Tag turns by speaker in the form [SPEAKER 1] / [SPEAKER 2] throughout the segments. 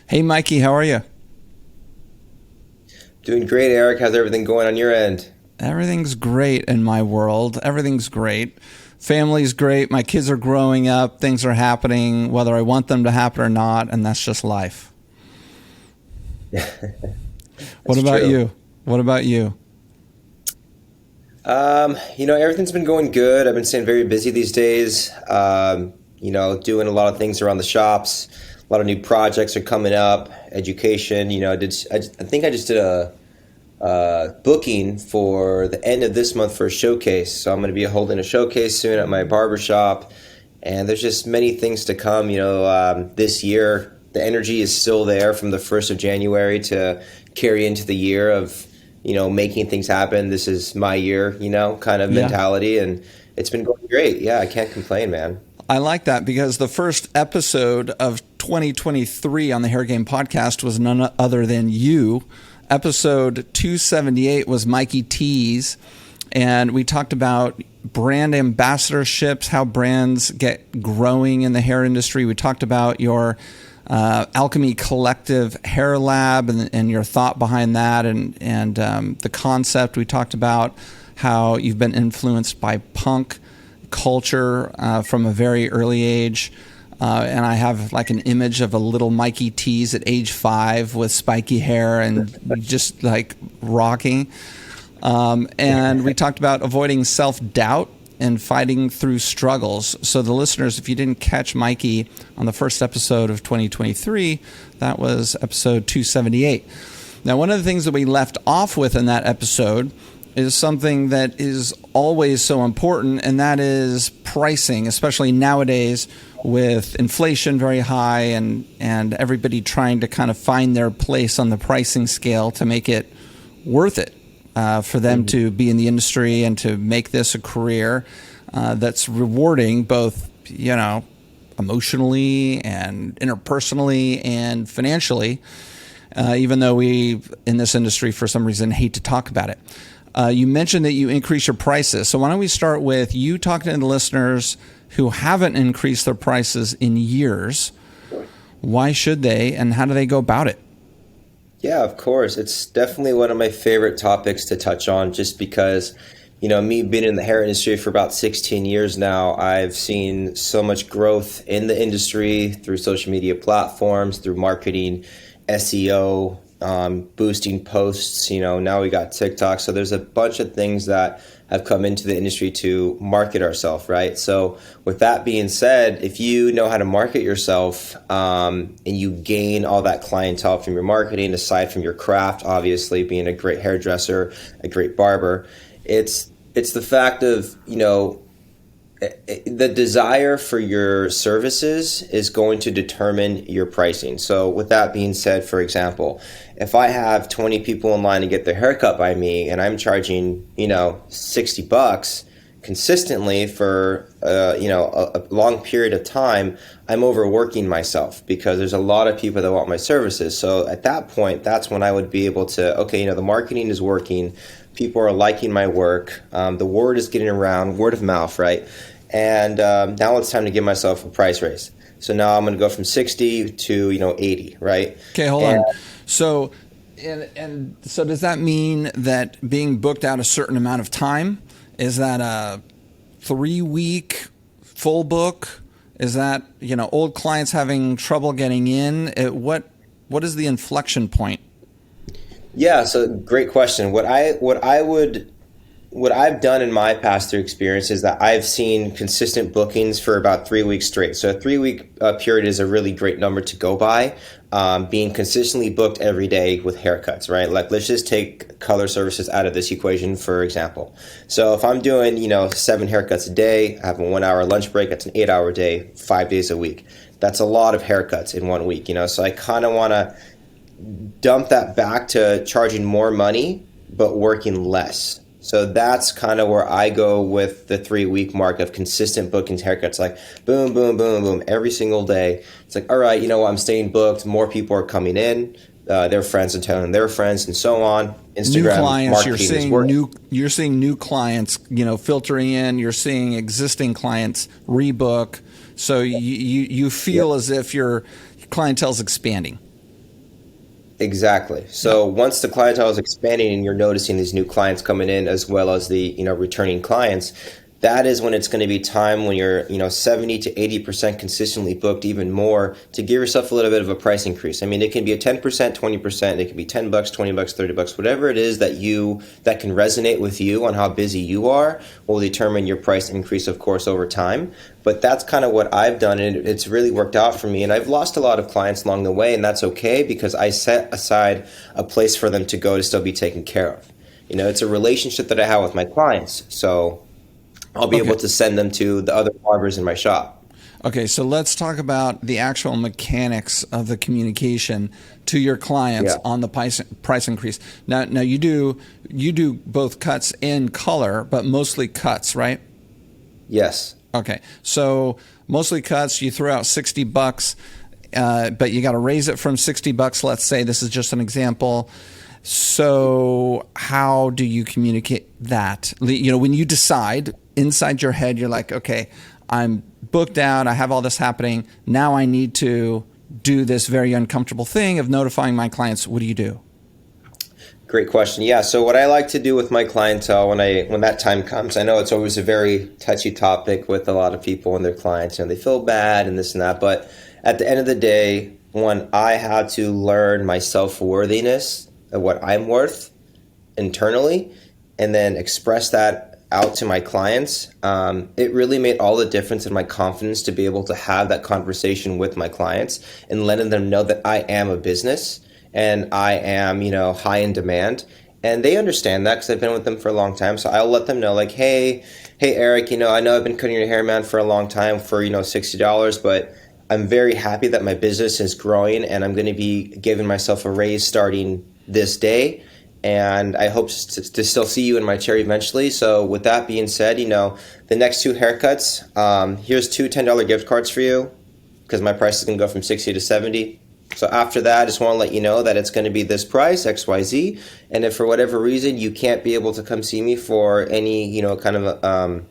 [SPEAKER 1] Hey, Mikey, how are you?
[SPEAKER 2] Doing great, Eric. How's everything going on your end?
[SPEAKER 1] Everything's great in my world. Everything's great. Family's great. My kids are growing up. Things are happening, whether I want them to happen or not, and that's just life. What
[SPEAKER 2] That's
[SPEAKER 1] about
[SPEAKER 2] true.
[SPEAKER 1] you? What about you?
[SPEAKER 2] Everything's been going good. I've been staying very busy these days. Doing a lot of things around the shops. A lot of new projects are coming up. Education. I think I just did a booking for the end of this month for a showcase. So I'm going to be holding a showcase soon at my barber shop, and there's just many things to come. This year the energy is still there from the 1st of January to carry into the year of making things happen. This is my year, kind of
[SPEAKER 1] Yeah.
[SPEAKER 2] mentality, and it's been going great. Yeah, I can't complain, man.
[SPEAKER 1] I like that because the first episode of 2023 on the Hair Game podcast was none other than you. Episode 278 was Mikey Teeze, and we talked about brand ambassadorships, how brands get growing in the hair industry. We talked about your Alchemy Collective Hair Lab and your thought behind that and the concept. We talked about how you've been influenced by punk culture from a very early age. And I have like an image of a little Mikey Teeze at age 5 with spiky hair and just like rocking. And we talked about avoiding self-doubt and fighting through struggles. So the listeners, if you didn't catch Mikey on the first episode of 2023, that was episode 278. Now, one of the things that we left off with in that episode is something that is always so important, and that is pricing, especially nowadays with inflation very high and everybody trying to kind of find their place on the pricing scale to make it worth it for them to be in the industry and to make this a career that's rewarding both, emotionally and interpersonally and financially, even though we in this industry for some reason hate to talk about it. You mentioned that you increase your prices. So why don't we start with you talking to the listeners who haven't increased their prices in years. Why should they, and how do they go about it?
[SPEAKER 2] Yeah, of course. It's definitely one of my favorite topics to touch on just because, me being in the hair industry for about 16 years now, I've seen so much growth in the industry through social media platforms, through marketing, SEO, boosting posts. Now we got TikTok. So there's a bunch of things that have come into the industry to market ourselves, right? So with that being said, if you know how to market yourself and you gain all that clientele from your marketing, aside from your craft, obviously being a great hairdresser, a great barber, it's the fact of, the desire for your services is going to determine your pricing. So with that being said, for example, if I have 20 people in line to get their haircut by me and I'm charging, $60 consistently for, a long period of time, I'm overworking myself because there's a lot of people that want my services. So at that point, that's when I would be able to, okay, the marketing is working. People are liking my work. The word is getting around, word of mouth, right? And now it's time to give myself a price raise. So now I'm going to go from 60 to 80, right?
[SPEAKER 1] Okay, hold
[SPEAKER 2] And
[SPEAKER 1] on. So, and so does that mean that being booked out a certain amount of time, is that a 3-week full book? Is that, old clients having trouble getting in? What is the inflection point?
[SPEAKER 2] yeah, so great question. What I've done in my past through experience is that I've seen consistent bookings for about 3 weeks straight. So a 3 week period is a really great number to go by. Being consistently booked every day with haircuts, right? Like let's just take color services out of this equation, for example. So if I'm doing, 7 haircuts a day, I have a 1 hour lunch break, that's an 8 hour day, 5 days a week. That's a lot of haircuts in 1 week, so I kind of want to dump that back to charging more money, but working less. So that's kind of where I go with the 3 week mark of consistent bookings, haircuts, like boom, boom, boom, boom, every single day. It's like, all right, I'm staying booked. More people are coming in. Their friends and telling their friends and so on.
[SPEAKER 1] New
[SPEAKER 2] Instagram
[SPEAKER 1] clients,
[SPEAKER 2] marketing is working.
[SPEAKER 1] you're seeing new clients, filtering in, you're seeing existing clients rebook. So you feel
[SPEAKER 2] Yeah.
[SPEAKER 1] as if your clientele's expanding.
[SPEAKER 2] Exactly. So once the clientele is expanding and you're noticing these new clients coming in as well as the, returning clients, that is when it's going to be time when you're, 70 to 80% consistently booked, even more, to give yourself a little bit of a price increase. I mean, it can be a 10%, 20%, it can be $10, $20, $30, whatever it is that can resonate with you on how busy you are will determine your price increase, of course, over time. But that's kind of what I've done, and it's really worked out for me. And I've lost a lot of clients along the way, and that's okay because I set aside a place for them to go to still be taken care of. It's a relationship that I have with my clients. So I'll be able to send them to the other barbers in my shop.
[SPEAKER 1] Okay, so let's talk about the actual mechanics of the communication to your clients on the price increase. Now you do both cuts and color, but mostly cuts, right?
[SPEAKER 2] Yes.
[SPEAKER 1] Okay, so mostly cuts. You throw out $60, but you got to raise it from $60. Let's say this is just an example. So how do you communicate that? When you decide inside your head, you're like, okay, I'm booked out. I have all this happening. Now I need to do this very uncomfortable thing of notifying my clients. What do you do?
[SPEAKER 2] Great question. Yeah. So what I like to do with my clientele when that time comes, I know it's always a very touchy topic with a lot of people and their clients, and they feel bad and this and that. But at the end of the day, when I had to learn my self-worthiness of what I'm worth internally and then express that out to my clients, it really made all the difference in my confidence to be able to have that conversation with my clients and letting them know that I am a business and I am, high in demand. And they understand that because I've been with them for a long time. So I'll let them know like, hey, Eric, I know I've been cutting your hair, man, for a long time for, $60, but I'm very happy that my business is growing and I'm going to be giving myself a raise starting this day. And I hope to still see you in my chair eventually. So with that being said, the next 2 haircuts, here's 2 $10 gift cards for you because my price is going to go from 60 to 70. So after that, I just want to let you know that it's going to be this price, XYZ. And if for whatever reason you can't be able to come see me for any, kind of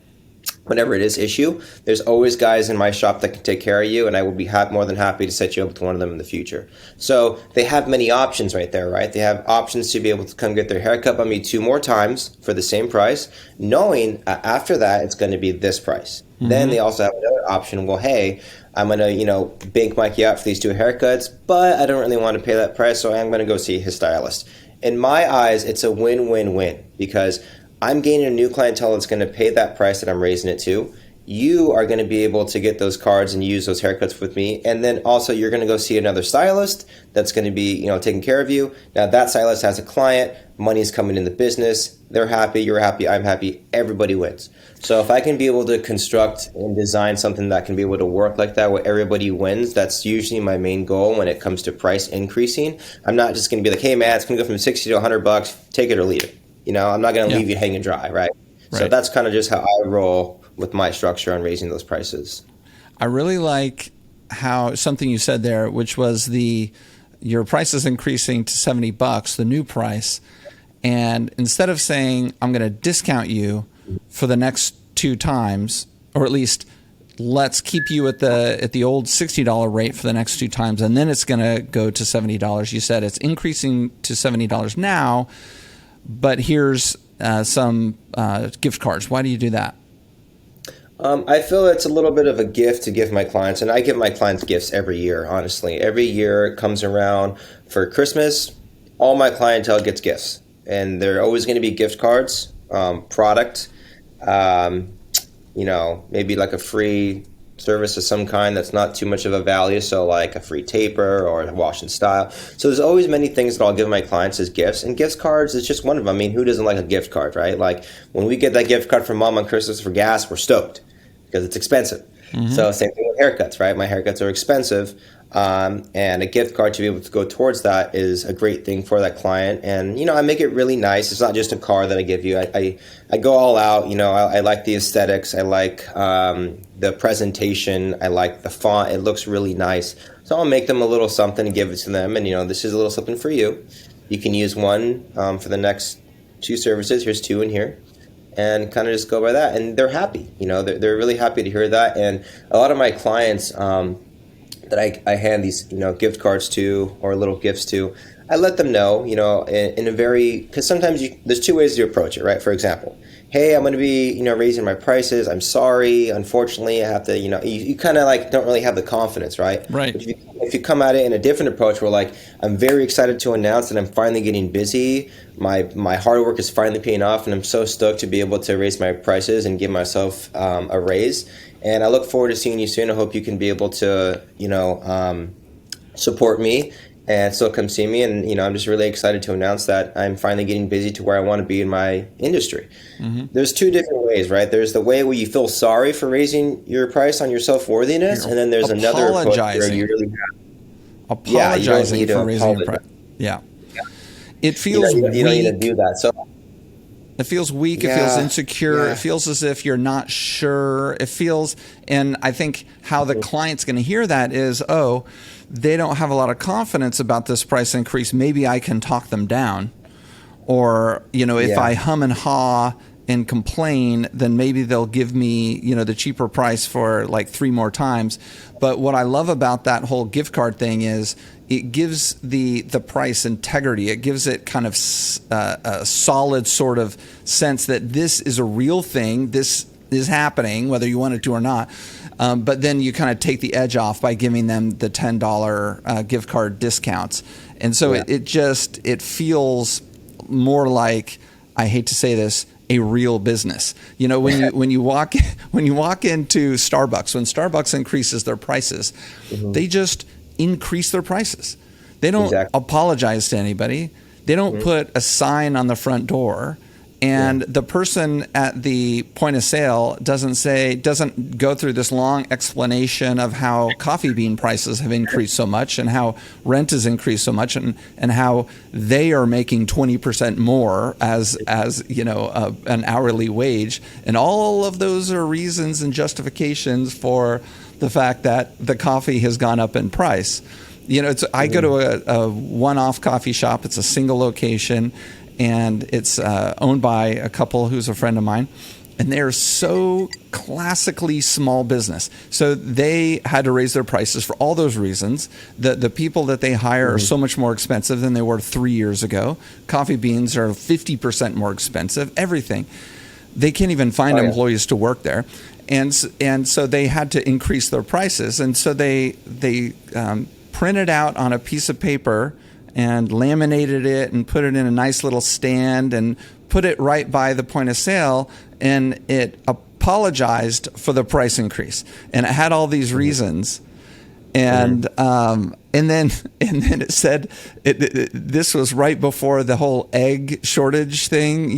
[SPEAKER 2] whatever it is issue, there's always guys in my shop that can take care of you, and I will be more than happy to set you up with one of them in the future. So they have many options right there, right? They have options to be able to come get their haircut by me 2 more times for the same price, knowing after that it's going to be this price. Mm-hmm. Then they also have another option. Well, hey, I'm going to, bank Mikey out for these 2 haircuts, but I don't really want to pay that price, so I'm going to go see his stylist. In my eyes, it's a win-win-win because I'm gaining a new clientele that's going to pay that price that I'm raising it to. You are going to be able to get those cards and use those haircuts with me. And then also you're going to go see another stylist that's going to be, taking care of you. Now that stylist has a client, money's coming in the business. They're happy, you're happy, I'm happy, everybody wins. So if I can be able to construct and design something that can be able to work like that where everybody wins, that's usually my main goal when it comes to price increasing. I'm not just going to be like, hey man, it's going to go from 60 to $100, take it or leave it. I'm not going to leave you hanging dry, right? So that's kind of just how I roll with my structure on raising those prices.
[SPEAKER 1] I really like how something you said there, which was your price is increasing to $70, the new price. And instead of saying, I'm going to discount you for the next 2 times, or at least let's keep you at the old $60 rate for the next 2 times, and then it's going to go to $70. You said it's increasing to $70 now, but here's some gift cards. Why do you do that?
[SPEAKER 2] I feel it's a little bit of a gift to give my clients, and I give my clients gifts every year, honestly. Every year it comes around for Christmas, all my clientele gets gifts, and they're always going to be gift cards, product, maybe like a free service of some kind that's not too much of a value, so like a free taper or a wash and style. So there's always many things that I'll give my clients as gifts, and gift cards is just one of them. I mean, who doesn't like a gift card, right? Like when we get that gift card from mom on Christmas for gas, we're stoked because it's expensive. Mm-hmm. So same thing with haircuts, right? My haircuts are expensive, and a gift card to be able to go towards that is a great thing for that client. And I make it really nice. It's not just a card that I give you. I go all out. I like the aesthetics. I like the presentation. I like the font. It looks really nice. So I'll make them a little something and give it to them. And this is a little something for you. You can use one for the next 2 services. Here's 2 in here. And kind of just go by that. And they're happy. They're really happy to hear that. And a lot of my clients, that I hand these, gift cards to or little gifts to, I let them know, in a very, because sometimes there's two ways to approach it, right? For example, hey, I'm going to be, raising my prices. I'm sorry. Unfortunately, I have to, you kind of like don't really have the confidence, right?
[SPEAKER 1] Right.
[SPEAKER 2] But if you come at it in a different approach, where like, I'm very excited to announce that I'm finally getting busy. My hard work is finally paying off, and I'm so stoked to be able to raise my prices and give myself a raise. And I look forward to seeing you soon. I hope you can be able to, support me and still come see me. And, I'm just really excited to announce that I'm finally getting busy to where I want to be in my industry. Mm-hmm. There's two different ways, right? There's the way where you feel sorry for raising your price on your self-worthiness. And then there's another approach where you really
[SPEAKER 1] apologizing for raising your price. Yeah. It feels
[SPEAKER 2] you don't need to do that. So
[SPEAKER 1] it feels weak. It feels insecure. It feels as if you're not sure. It feels, and I think how the client's going to hear that is, oh, they don't have a lot of confidence about this price increase. Maybe I can talk them down. Or, if I hum and haw and complain, then maybe they'll give me, the cheaper price for like 3 more times. But what I love about that whole gift card thing is it gives the price integrity. It gives it kind of a solid sort of sense that this is a real thing. This is happening, whether you want it to or not. But then you kind of take the edge off by giving them the $10 gift card discounts. And so it feels more like, I hate to say this, a real business. When you walk into Starbucks, when Starbucks increases their prices, they just increase their prices. They don't apologize to anybody. They don't put a sign on the front door. And the person at the point of sale doesn't go through this long explanation of how coffee bean prices have increased so much and how rent has increased so much and how they are making 20% more as an hourly wage. And all of those are reasons and justifications for the fact that the coffee has gone up in price. I go to a one-off coffee shop. It's a single location. And it's owned by a couple who's a friend of mine. And they're so classically small business. So they had to raise their prices for all those reasons. The people that they hire are so much more expensive than they were 3 years ago. Coffee beans are 50% more expensive, everything. They can't even find employees to work there. And so they had to increase their prices. And so they printed out on a piece of paper and laminated it and put it in a nice little stand and put it right by the point of sale, and it apologized for the price increase. And it had all these reasons. And then it said this was right before the whole egg shortage thing,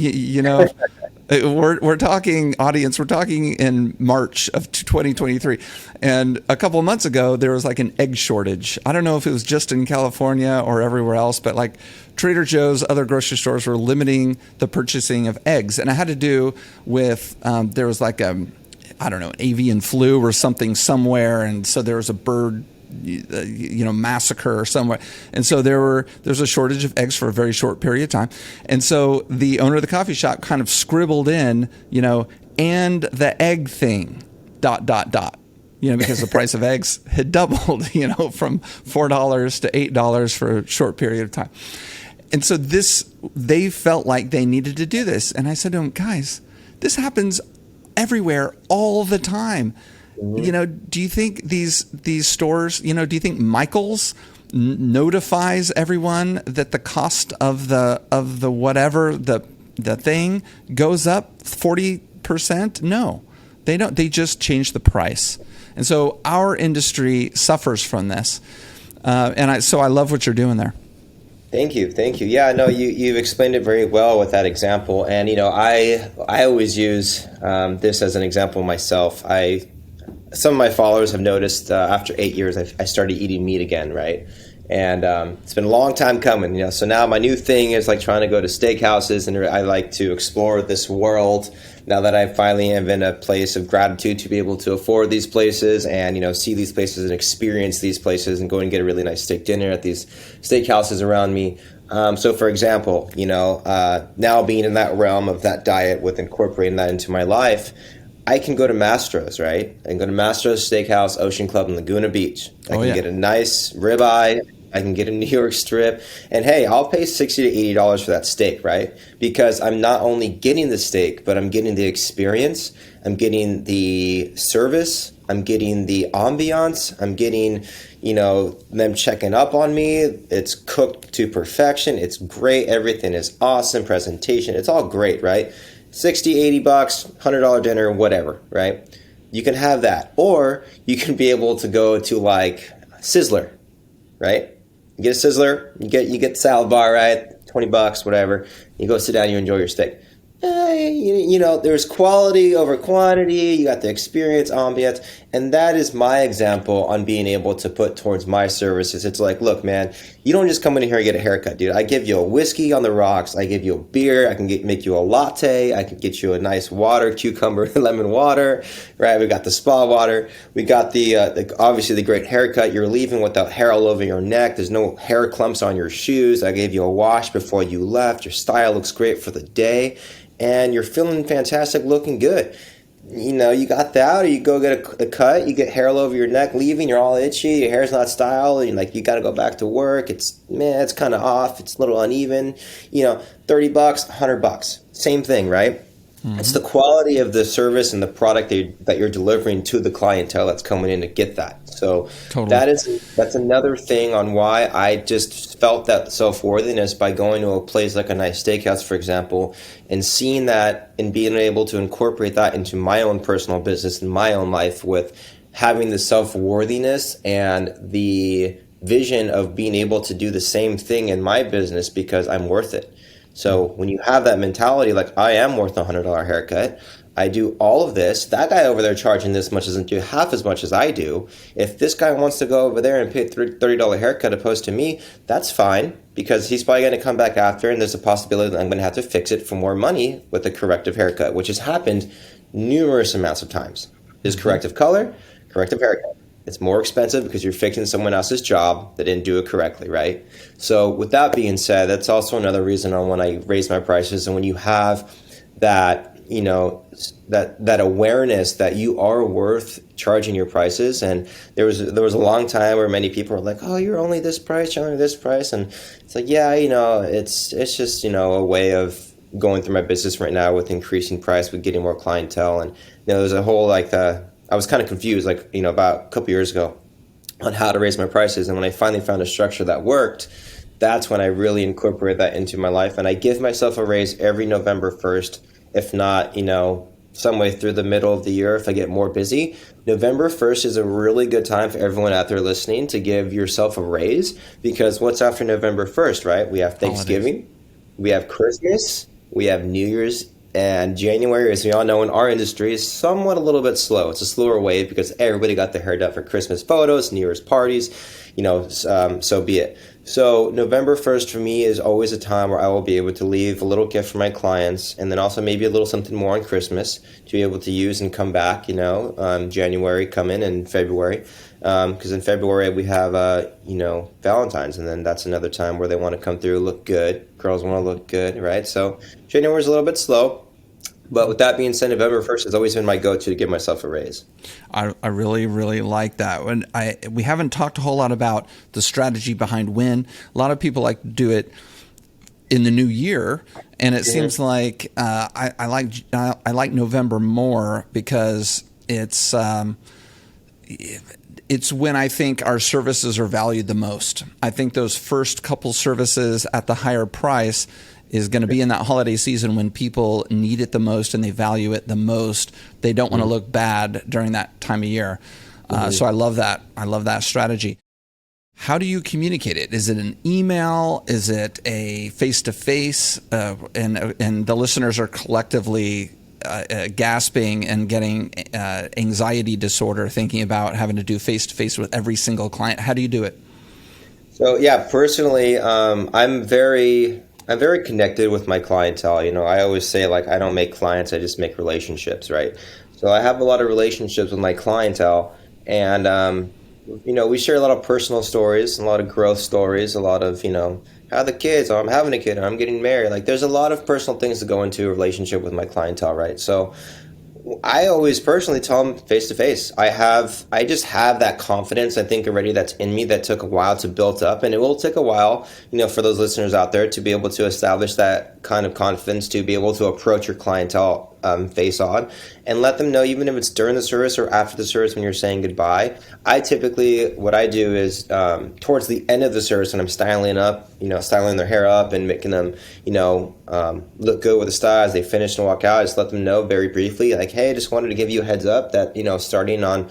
[SPEAKER 1] We're talking, audience, we're talking in March of 2023. And a couple of months ago, there was like an egg shortage. I don't know if it was just in California or everywhere else, but like Trader Joe's, other grocery stores were limiting the purchasing of eggs. And it had to do with, there was like an avian flu or something somewhere. And so there was a bird massacre somewhere. And so there's a shortage of eggs for a very short period of time. And so the owner of the coffee shop kind of scribbled in, and the egg thing, ... because the price of eggs had doubled, from $4 to $8 for a short period of time. And so they felt like they needed to do this. And I said to them, guys, this happens everywhere all the time. Do you think these stores, do you think Michael's notifies everyone that the cost of the whatever the thing goes up 40%? No, they don't. They just change the price. And so our industry suffers from this. So I love what you're doing there.
[SPEAKER 2] Thank you. Yeah, no, you've explained it very well with that example. And, I always use this as an example myself. Some of my followers have noticed after 8 years, I started eating meat again, right? And it's been a long time coming, So now my new thing is like trying to go to steakhouses, and I like to explore this world now that I finally am in a place of gratitude to be able to afford these places and, see these places and experience these places and go and get a really nice steak dinner at these steakhouses around me. So for example, now being in that realm of that diet with incorporating that into my life, I can go to Mastro's, right? I can go to Mastro's Steakhouse, Ocean Club in Laguna Beach. I can get a nice ribeye. I can get a New York strip. And hey, I'll pay $60 to $80 for that steak, right? Because I'm not only getting the steak, but I'm getting the experience. I'm getting the service. I'm getting the ambiance. I'm getting, them checking up on me. It's cooked to perfection. It's great. Everything is awesome. Presentation. It's all great, right? 60, 80 bucks, $100 dinner, whatever, right? You can have that. Or you can be able to go to like Sizzler, right? You get a Sizzler, you get the salad bar, right? 20 bucks, whatever. You go sit down, you enjoy your steak. There's quality over quantity. You got the experience, ambiance, and that is my example on being able to put towards my services. It's like, look, man, you don't just come in here and get a haircut, dude. I give you a whiskey on the rocks. I give you a beer. I can make you a latte. I can get you a nice water, cucumber, lemon water, right? We got the spa water. We got the obviously the great haircut. You're leaving without hair all over your neck. There's no hair clumps on your shoes. I gave you a wash before you left. Your style looks great for the day. And you're feeling fantastic, looking good. You got that, or you go get a cut, you get hair all over your neck, leaving, you're all itchy, your hair's not styled, and you got to go back to work. It's kind of off, it's a little uneven. $30, $100, same thing, right? Mm-hmm. It's the quality of the service and the product that you're delivering to the clientele that's coming in to get that. So totally. That's another thing on why I just felt that self-worthiness by going to a place like a nice steakhouse, for example, and seeing that and being able to incorporate that into my own personal business and my own life with having the self-worthiness and the vision of being able to do the same thing in my business because I'm worth it. So when you have that mentality, like I am worth a $100 haircut, I do all of this. That guy over there charging this much doesn't do half as much as I do. If this guy wants to go over there and pay a $30 haircut opposed to me, that's fine because he's probably going to come back after and there's a possibility that I'm going to have to fix it for more money with a corrective haircut, which has happened numerous amounts of times. There's corrective color, corrective haircut. It's more expensive because you're fixing someone else's job that didn't do it correctly, right? So with that being said, that's also another reason on when I raise my prices. And when you have that, that awareness that you are worth charging your prices. And there was a long time where many people were like, oh, you're only this price, you're only this price. And it's like, yeah, it's just, a way of going through my business right now with increasing price, with getting more clientele. And, there's a whole I was kind of confused, about a couple years ago on how to raise my prices. And when I finally found a structure that worked, that's when I really incorporated that into my life. And I give myself a raise every November 1st, if not, some way through the middle of the year if I get more busy. November 1st is a really good time for everyone out there listening to give yourself a raise because what's after November 1st, right? We have Thanksgiving, we have Christmas, we have New Year's. And January, as we all know in our industry, is somewhat a little bit slow. It's a slower wave because everybody got their hair done for Christmas photos, New Year's parties, so be it. So November 1st for me is always a time where I will be able to leave a little gift for my clients and then also maybe a little something more on Christmas to be able to use and come back, January, come in and February. Because in February we have, Valentine's, and then that's another time where they want to come through, look good. Girls want to look good, right? So January is a little bit slow. But with that being said, November 1st has always been my go-to to give myself a raise.
[SPEAKER 1] I really, really like that. We haven't talked a whole lot about the strategy behind when. A lot of people like to do it in the new year, and it seems like I like November more because it's when I think our services are valued the most. I think those first couple services at the higher price is going to be in that holiday season when people need it the most and they value it the most. They don't want to look bad during that time of year. So I love that. I love that strategy. How do you communicate it? Is it an email? Is it a face-to-face? And the listeners are collectively gasping and getting anxiety disorder thinking about having to do face-to-face with every single client. How do you do it?
[SPEAKER 2] So yeah, personally, I'm very connected with my clientele. I always say I don't make clients, I just make relationships, right? So I have a lot of relationships with my clientele, and we share a lot of personal stories, a lot of growth stories, a lot of how the kids, I'm having a kid, or I'm getting married. There's a lot of personal things that go into a relationship with my clientele, right? So I always personally tell them face to face. I just have that confidence, I think, already that's in me that took a while to build up. And it will take a while, for those listeners out there to be able to establish that kind of confidence, to be able to approach your clientele face on and let them know, even if it's during the service or after the service when you're saying goodbye. What I do is towards the end of the service when I'm styling their hair up and making them, look good with the style as they finish and walk out, I just let them know very briefly, like, hey, I just wanted to give you a heads up that, starting on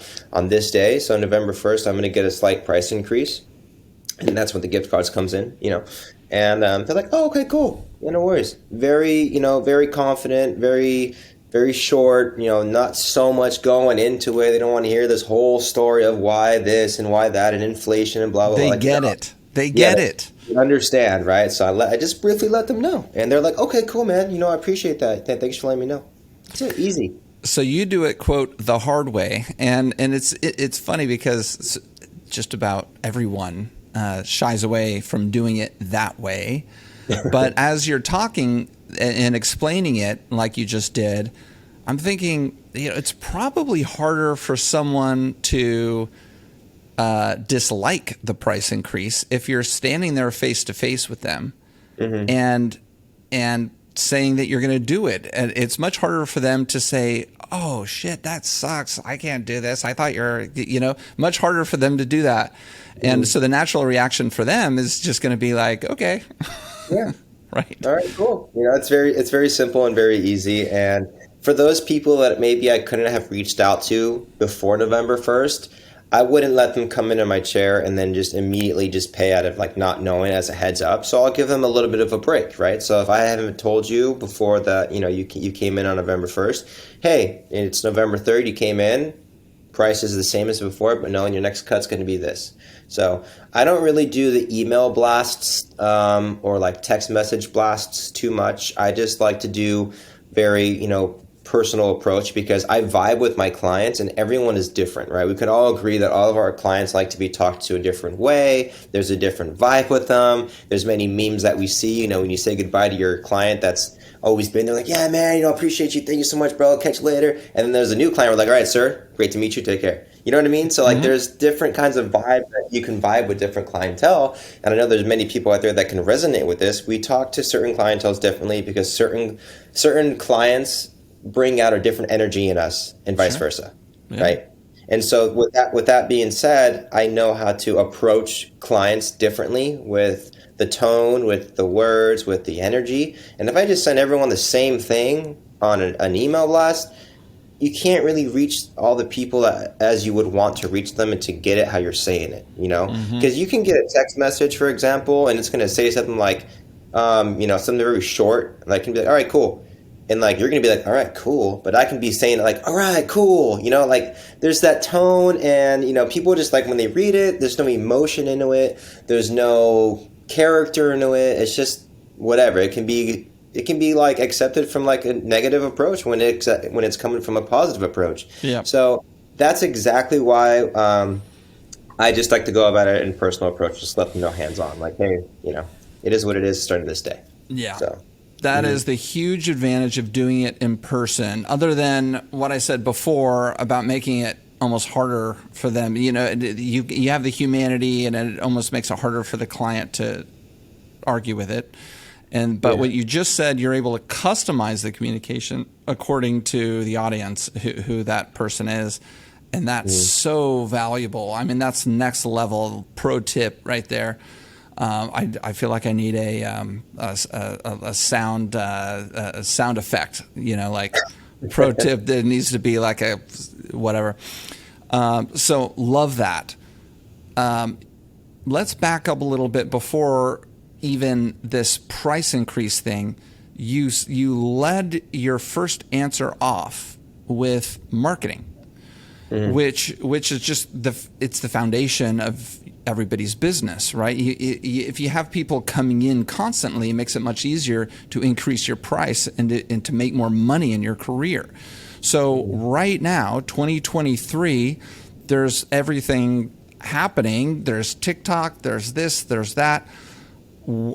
[SPEAKER 2] this day, so November 1st, I'm going to get a slight price increase. And that's when the gift cards comes in, and they're like, oh, okay, cool. No worries. Very, very confident, very, very short, not so much going into it. They don't want to hear this whole story of why this and why that and inflation and blah, blah, blah.
[SPEAKER 1] They get it. They get it.
[SPEAKER 2] You understand, right? So I just briefly let them know. And they're like, okay, cool, man. I appreciate that. Thanks for letting me know. It's easy.
[SPEAKER 1] So you do it, quote, the hard way. And it's funny because just about everyone shies away from doing it that way. But as you're talking and explaining it like you just did, I'm thinking, it's probably harder for someone to dislike the price increase if you're standing there face to face with them and saying that you're going to do it. And it's much harder for them to say, oh shit, that sucks. I can't do this. I thought much harder for them to do that. And so the natural reaction for them is just going to be like, okay.
[SPEAKER 2] Yeah.
[SPEAKER 1] Right.
[SPEAKER 2] All right, cool. It's very simple and very easy. And for those people that maybe I couldn't have reached out to before November 1st, I wouldn't let them come into my chair and then just immediately just pay out of like not knowing as a heads up. So I'll give them a little bit of a break, right? So if I haven't told you before that, you came in on November 1st, hey, it's November 3rd, you came in, price is the same as before, but knowing your next cut's going to be this. So I don't really do the email blasts or like text message blasts too much. I just like to do very, personal approach because I vibe with my clients and everyone is different, right? We could all agree that all of our clients like to be talked to a different way. There's a different vibe with them. There's many memes that we see, when you say goodbye to your client that's always been there, like, yeah, man, appreciate you. Thank you so much, bro. Catch you later. And then there's a new client. We're like, all right, sir, great to meet you. Take care. You know what I mean? So like there's different kinds of vibe that you can vibe with different clientele. And I know there's many people out there that can resonate with this. We talk to certain clienteles differently because certain clients bring out a different energy in us and vice versa. Yeah. Right. And so with that being said, I know how to approach clients differently with the tone, with the words, with the energy. And if I just send everyone the same thing on an email blast, you can't really reach all the people as you would want to reach them and to get it how you're saying it, because you can get a text message, for example, and it's going to say something like, something very short, and I can be like, all right, cool. And like, you're going to be like, all right, cool. But I can be saying like, all right, cool. Like there's that tone and, people just like when they read it, there's no emotion into it. There's no character into it. It's just whatever. It can be like accepted from like a negative approach when it's coming from a positive approach. Yeah. So that's exactly why I just like to go about it in personal approach. Just let them know hands on, like, hey, it is what it is starting this day. Yeah. So.
[SPEAKER 1] That is the huge advantage of doing it in person, other than what I said before about making it almost harder for them. You have the humanity, and it almost makes it harder for the client to argue with it. But what you just said, you're able to customize the communication according to the audience, who that person is. And that's so valuable. I mean, that's next level pro tip right there. I feel like I need a sound effect, like pro tip. There needs to be like a whatever. So love that. Let's back up a little bit before even this price increase thing. You led your first answer off with marketing, which is just it's the foundation of everybody's business, right? If you have people coming in constantly, it makes it much easier to increase your price and to make more money in your career. So right now, 2023, there's everything happening. There's TikTok, there's this, there's that.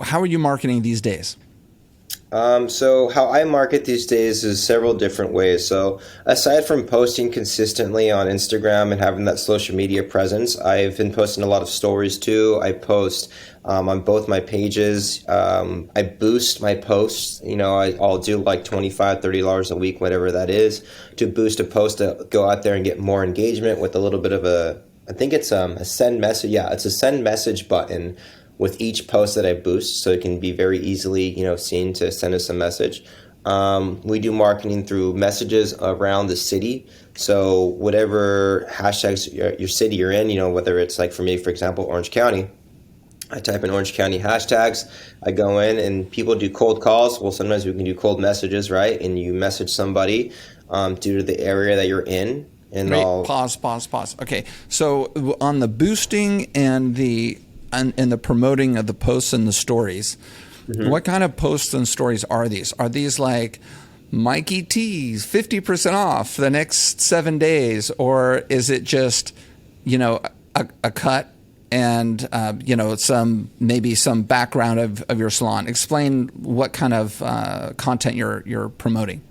[SPEAKER 1] How are you marketing these days?
[SPEAKER 2] So how I market these days is several different ways. So aside from posting consistently on Instagram and having that social media presence, I've been posting a lot of stories too. I post on both my pages. I boost my posts. I'll do like $25, $30 a week, whatever that is, to boost a post to go out there and get more engagement with a little bit of I think it's a send message. Yeah, it's a send message button with each post that I boost, so it can be very easily, seen to send us a message. We do marketing through messages around the city. So whatever hashtags your city you're in, whether it's like for me, for example, Orange County, I type in Orange County hashtags. I go in and people do cold calls. Well, sometimes we can do cold messages, right? And you message somebody due to the area that you're in. And
[SPEAKER 1] Wait, pause. Okay, so on the boosting and the promoting of the posts and the stories, what kind of posts and stories are these? Are these like Mikey Teeze 50% off the next 7 days, or is it just a cut and maybe some background of your salon? Explain what kind of content you're promoting.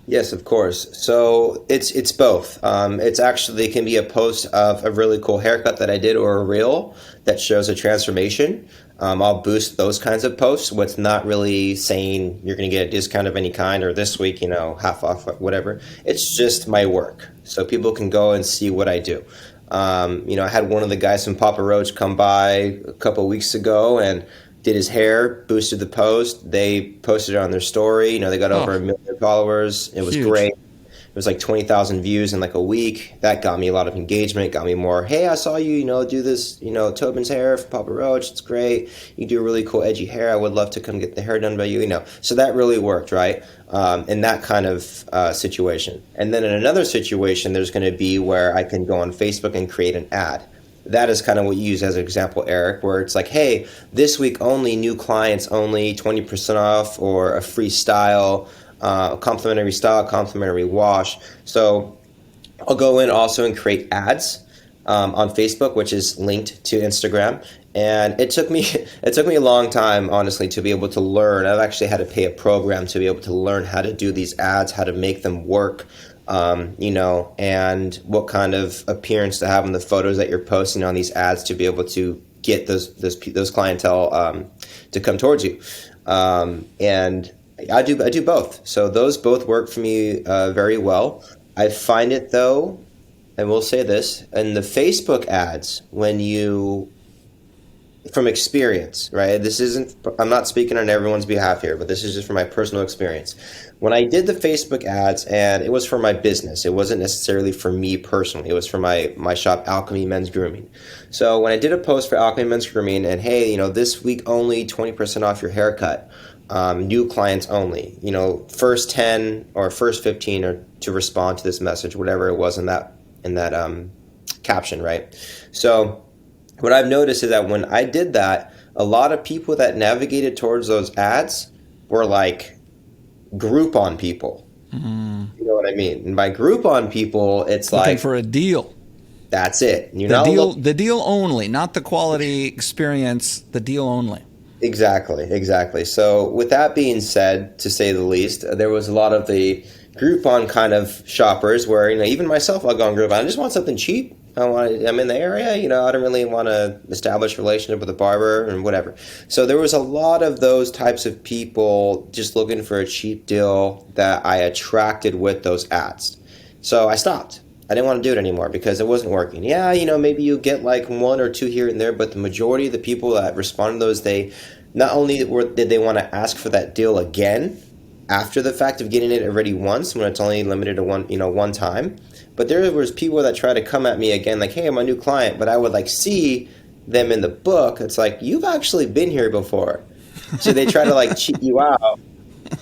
[SPEAKER 2] Yes, of course. So it's both. It's actually can be a post of a really cool haircut that I did or a reel that shows a transformation. I'll boost those kinds of posts. What's not really saying you're going to get a discount of any kind or this week, half off, whatever. It's just my work. So people can go and see what I do. I had one of the guys from Papa Roach come by a couple of weeks ago and did his hair, boosted the post. They posted it on their story. They got over 1 million followers. It was great. It was like 20,000 views in like a week. That got me a lot of engagement, got me more, hey, I saw you, do this, Tobin's hair for Papa Roach. It's great. You do really cool edgy hair. I would love to come get the hair done by you, So that really worked, right? In that kind of situation. And then in another situation, there's going to be where I can go on Facebook and create an ad. That is kind of what you use as an example, Eric, where it's like, hey, this week only, new clients only, 20% off, or a free style, complimentary wash. So I'll go in also and create ads on Facebook, which is linked to Instagram. And it took me a long time, honestly, to be able to learn. I've actually had to pay a program to be able to learn how to do these ads, how to make them work. And what kind of appearance to have in the photos that you're posting on these ads to be able to get those clientele to come towards you. And I do both. So those both work for me very well. I find it though, and we'll say this, in the Facebook ads, from experience, right? I'm not speaking on everyone's behalf here, but this is just from my personal experience. When I did the Facebook ads, and it was for my business, it wasn't necessarily for me personally, it was for my shop, Alchemy Men's Grooming. So when I did a post for Alchemy Men's Grooming, and hey, this week only 20% off your haircut, new clients only, first 10 or first 15 are to respond to this message, whatever it was in that caption, right? So what I've noticed is that when I did that, a lot of people that navigated towards those ads were like Groupon people. Mm-hmm. You know what I mean? And by Groupon people, it's
[SPEAKER 1] looking
[SPEAKER 2] like
[SPEAKER 1] for a deal.
[SPEAKER 2] That's it.
[SPEAKER 1] The deal only, not the quality experience. The deal only.
[SPEAKER 2] Exactly. So with that being said, to say the least, there was a lot of the Groupon kind of shoppers where even myself, I'll go on Groupon. I just want something cheap. I'm in the area, I don't really want to establish a relationship with a barber and whatever. So there was a lot of those types of people just looking for a cheap deal that I attracted with those ads. So I stopped. I didn't want to do it anymore because it wasn't working. Yeah, maybe you get like one or two here and there, but the majority of the people that responded to those, they not only did they want to ask for that deal again after the fact of getting it already once when it's only limited to one time. But there was people that try to come at me again, like, hey, I'm a new client, but I would see them in the book. It's like, you've actually been here before. So they try to cheat you out.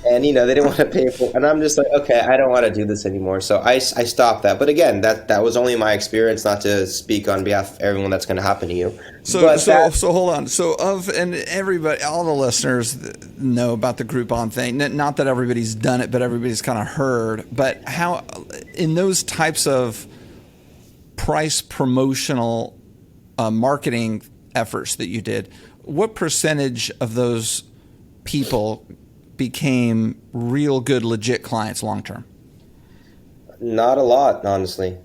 [SPEAKER 2] And, they didn't want to pay for it. And I'm just like, okay, I don't want to do this anymore. So I stopped that. But again, that was only my experience, not to speak on behalf of everyone that's going to happen to you.
[SPEAKER 1] So hold on. So and everybody, all the listeners know about the Groupon thing. Not that everybody's done it, but everybody's kind of heard. But how, in those types of price promotional marketing efforts that you did, what percentage of those people became real good, legit clients long term?
[SPEAKER 2] Not a lot, honestly.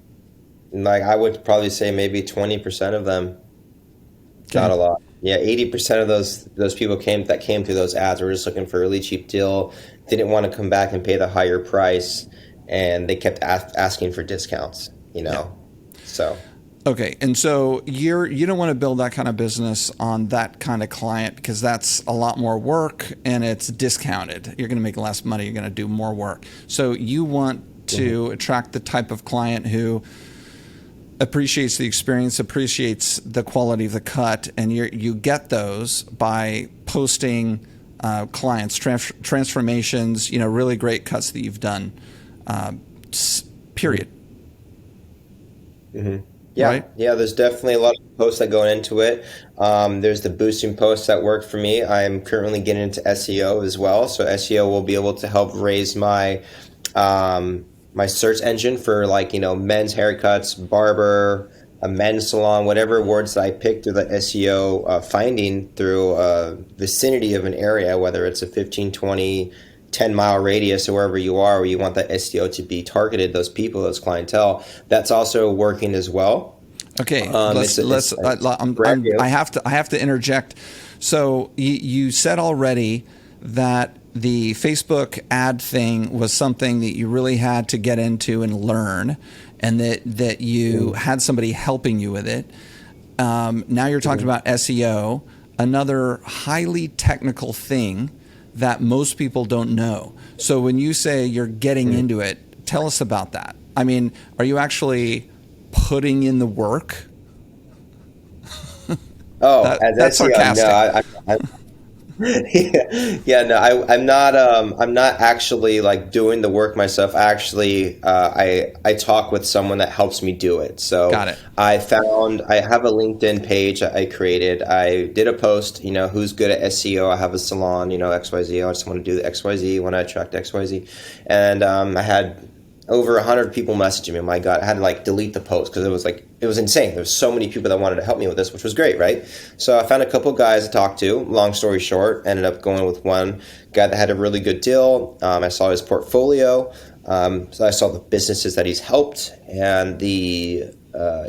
[SPEAKER 2] Like I would probably say maybe 20% of them. Not
[SPEAKER 1] Okay.
[SPEAKER 2] a lot. Yeah, 80% of those people that came through those ads were just looking for a really cheap deal, didn't want to come back and pay the higher price, and they kept asking for discounts,
[SPEAKER 1] Yeah.
[SPEAKER 2] So,
[SPEAKER 1] Okay, and so you don't want to build that kind of business on that kind of client because that's a lot more work and it's discounted. You're going to make less money. You're going to do more work. So you want to attract the type of client who appreciates the experience, appreciates the quality of the cut, and you get those by posting clients, transformations, really great cuts that you've done. Period.
[SPEAKER 2] Mm-hmm. Yeah,
[SPEAKER 1] Right?
[SPEAKER 2] yeah. There's definitely a lot of posts that go into it. There's the boosting posts that work for me. I'm currently getting into SEO as well, so SEO will be able to help raise my search engine for men's haircuts, barber, a men's salon, whatever words that I pick through the SEO finding through a vicinity of an area, whether it's a 15, 20, 10-mile radius or wherever you are, where you want that SEO to be targeted, those people, those clientele, that's also working as well.
[SPEAKER 1] Okay,
[SPEAKER 2] Brand new.
[SPEAKER 1] I have to interject. So you said already that the Facebook ad thing was something that you really had to get into and learn, and that you had somebody helping you with it. Now you're talking about SEO, another highly technical thing that most people don't know. So when you say you're getting into it, tell us about that. I mean, are you actually putting in the work?
[SPEAKER 2] Oh, as
[SPEAKER 1] that's
[SPEAKER 2] SEO,
[SPEAKER 1] sarcastic.
[SPEAKER 2] no, no, I'm not. I'm not actually doing the work myself. Actually, I talk with someone that helps me do it. So
[SPEAKER 1] Got it.
[SPEAKER 2] I have a LinkedIn page I created. I did a post. Who's good at SEO? I have a salon. XYZ. I just want to do the XYZ. When I attract XYZ, and I had over 100 people messaging me. My God, I had to delete the post because it was insane. There was so many people that wanted to help me with this, which was great, right? So I found a couple of guys to talk to. Long story short, ended up going with one guy that had a really good deal. I saw his portfolio. So I saw the businesses that he's helped and the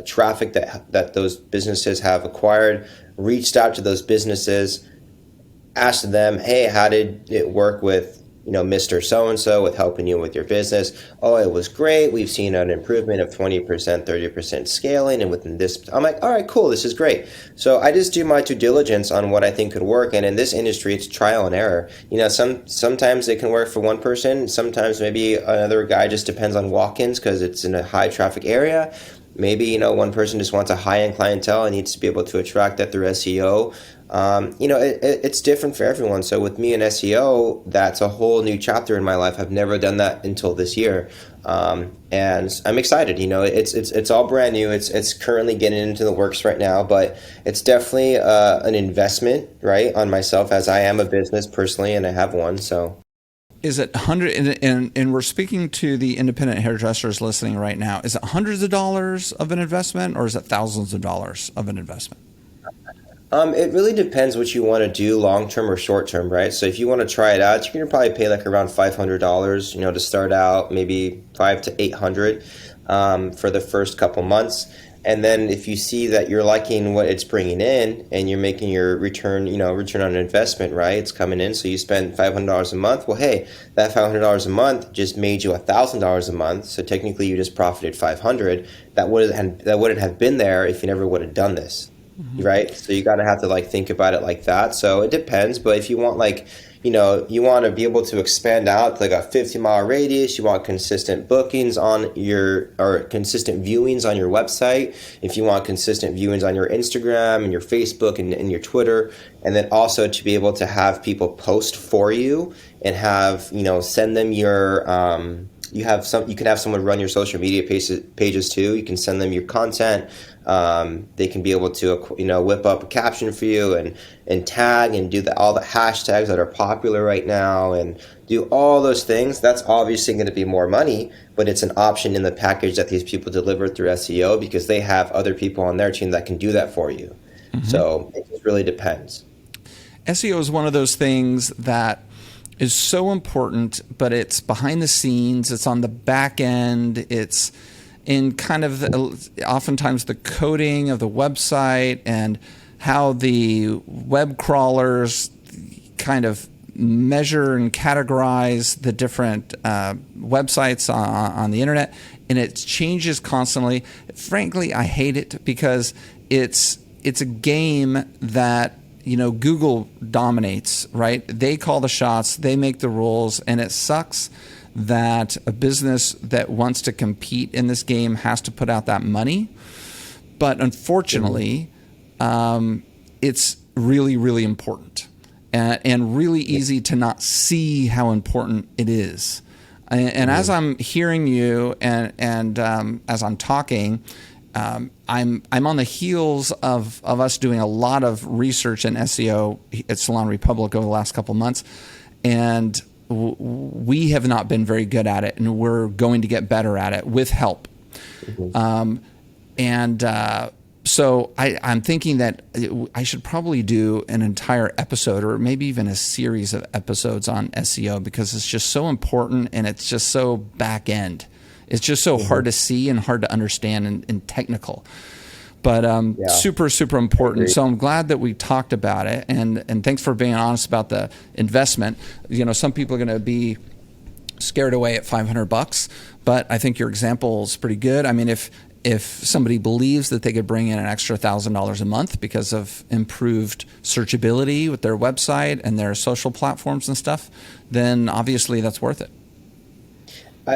[SPEAKER 2] traffic that those businesses have acquired. Reached out to those businesses, asked them, hey, how did it work with Mr. So-and-so with helping you with your business? Oh, it was great. We've seen an improvement of 20%, 30% scaling. And within this, I'm like, all right, cool. This is great. So I just do my due diligence on what I think could work. And in this industry, it's trial and error. Sometimes it can work for one person. Sometimes maybe another guy, just depends on walk-ins because it's in a high traffic area. Maybe, one person just wants a high-end clientele and needs to be able to attract that through SEO. It's different for everyone. So with me in SEO, that's a whole new chapter in my life. I've never done that until this year. And I'm excited. It's all brand new. It's currently getting into the works right now, but it's definitely an investment, right, on myself, as I am a business personally and I have one. So
[SPEAKER 1] Is it and we're speaking to the independent hairdressers listening right now. Is it hundreds of dollars of an investment or is it thousands of dollars of an investment?
[SPEAKER 2] It really depends what you want to do, long term or short term, right? So if you want to try it out, you can probably pay around $500, to start out, maybe $500 to $800 for the first couple months. And then if you see that you're liking what it's bringing in and you're making your return on investment, right? It's coming in. So you spend $500 a month. Well, hey, that $500 a month just made you $1,000 a month. So technically you just profited $500. That wouldn't have been there if you never would have done this. Right? So you got to have to think about it like that. So it depends. But if you want you want to be able to expand out a 50-mile radius, you want consistent bookings or consistent viewings on your website. If you want consistent viewings on your Instagram and your Facebook and your Twitter, and then also to be able to have people post for you and have, send them your, you can have someone run your social media pages too. You can send them your content. They can be able to, whip up a caption for you and tag and do all the hashtags that are popular right now and do all those things. That's obviously going to be more money, but it's an option in the package that these people deliver through SEO because they have other people on their team that can do that for you. Mm-hmm. So it just really depends.
[SPEAKER 1] SEO is one of those things that is so important, but it's behind the scenes. It's on the back end. It's in kind of oftentimes the coding of the website and how the web crawlers kind of measure and categorize the different websites on the internet, and it changes constantly. Frankly, I hate it because it's a game that Google dominates, right? They call the shots, they make the rules, and it sucks that a business that wants to compete in this game has to put out that money. But unfortunately, it's really, really important and really easy to not see how important it is. And as I'm hearing you and as I'm talking, I'm on the heels of us doing a lot of research in SEO at Salon Republic over the last couple months, and we have not been very good at it, and we're going to get better at it with help. So I'm thinking that I should probably do an entire episode or maybe even a series of episodes on SEO because it's just so important and it's just so back end. It's just so hard to see and hard to understand and technical. But super, super important. So I'm glad that we talked about it. And thanks for being honest about the investment. Some people are going to be scared away at $500, but I think your example is pretty good. I mean, if somebody believes that they could bring in an extra $1,000 a month because of improved searchability with their website and their social platforms and stuff, then obviously that's worth it.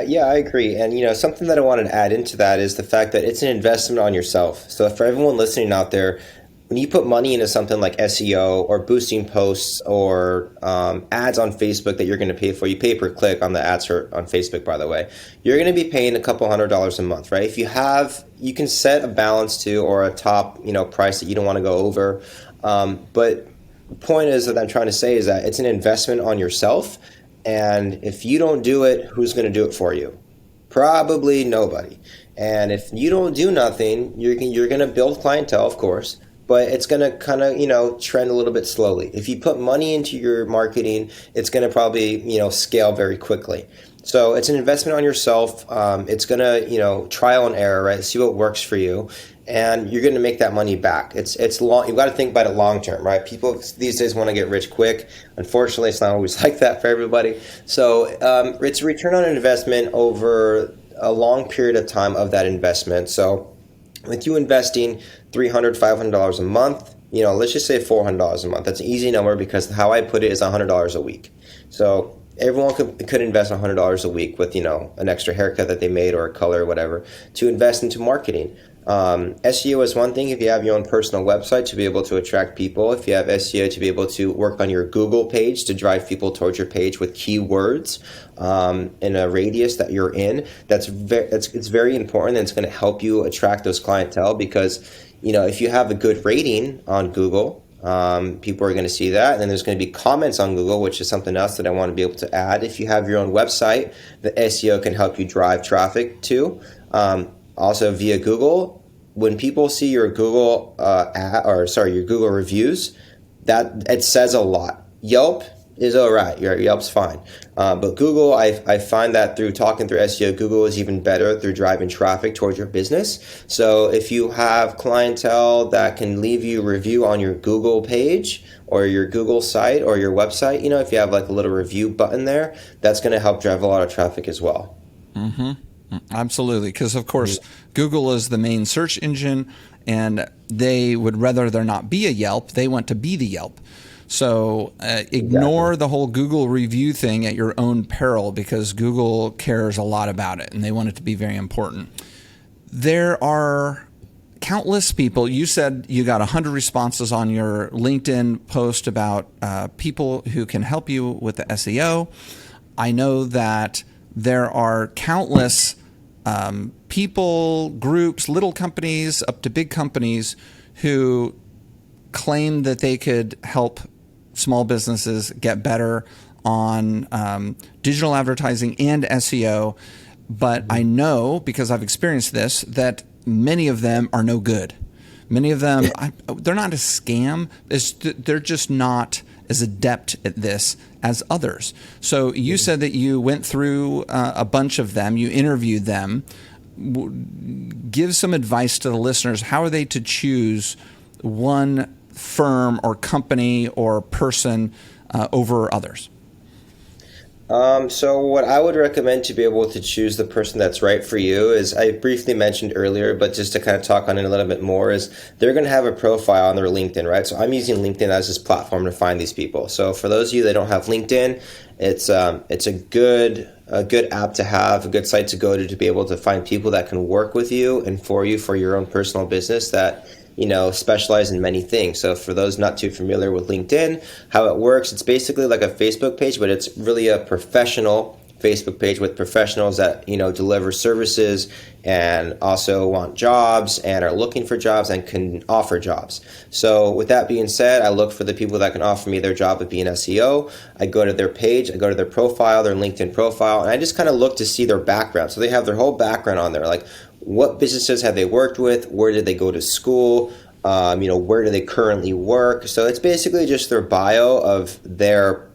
[SPEAKER 2] Yeah, I agree. And, something that I wanted to add into that is the fact that it's an investment on yourself. So for everyone listening out there, when you put money into something like SEO or boosting posts or ads on Facebook that you're going to pay for, you pay per click on the ads on Facebook, by the way, you're going to be paying a couple $100 a month, right? If you can set a balance to or a top, price that you don't want to go over. But the point is that I'm trying to say is that it's an investment on yourself. And if you don't do it, who's going to do it for you? Probably nobody. And if you don't do nothing, you're going to build clientele, of course, but it's going to kind of, trend a little bit slowly. If you put money into your marketing, it's going to probably, scale very quickly. So it's an investment on yourself. It's going to, trial and error, right? See what works for you. And you're going to make that money back. It's long. You've got to think about it long term, right? People these days want to get rich quick. Unfortunately, it's not always like that for everybody. So it's a return on investment over a long period of time of that investment. So with you investing $300, $500 a month, let's just say $400 a month. That's an easy number because how I put it is $100 a week. So everyone could invest $100 a week with, an extra haircut that they made or a color or whatever to invest into marketing. SEO is one thing if you have your own personal website to be able to attract people. If you have SEO to be able to work on your Google page to drive people towards your page with keywords in a radius that you're in, it's very important and it's going to help you attract those clientele because, if you have a good rating on Google, people are going to see that. And then there's going to be comments on Google, which is something else that I want to be able to add. If you have your own website, the SEO can help you drive traffic too. Also via Google, when people see your Google your Google reviews, that it says a lot. Yelp is all right. Yelp's fine. But Google, I find that through talking through SEO, Google is even better through driving traffic towards your business. So if you have clientele that can leave you a review on your Google page or your Google site or your website, if you have like a little review button there, that's going to help drive a lot of traffic as well.
[SPEAKER 1] Mm-hmm. Absolutely, because of course Google is the main search engine, and they would rather there not be a Yelp. They want to be the Yelp. So ignore the whole Google review thing at your own peril because Google cares a lot about it, and they want it to be very important. There are countless people. You said you got 100 responses on your LinkedIn post about people who can help you with the SEO. I know that there are countless people, groups, little companies up to big companies who claim that they could help small businesses get better on digital advertising and SEO. But I know, because I've experienced this, that many of them are no good. Many of them, they're not a scam. They're just not as adept at this as others. So you said that you went through a bunch of them, you interviewed them. Give some advice to the listeners. How are they to choose one firm or company or person over others?
[SPEAKER 2] So what I would recommend to be able to choose the person that's right for you is, I briefly mentioned earlier, but just to kind of talk on it a little bit more, is they're going to have a profile on their LinkedIn, right? So I'm using LinkedIn as this platform to find these people. So for those of you that don't have LinkedIn, it's a good app to have, a good site to go to be able to find people that can work with you and for you for your own personal business that specialize in many things. So for those not too familiar with LinkedIn, how it works, it's basically like a Facebook page, but it's really a professional Facebook page with professionals that, deliver services and also want jobs and are looking for jobs and can offer jobs. So with that being said, I look for the people that can offer me their job of being SEO. I go to their page, I go to their profile, their LinkedIn profile, and I just kind of look to see their background. So they have their whole background on there, like what businesses have they worked with, where did they go to school, where do they currently work. So it's basically just their bio of their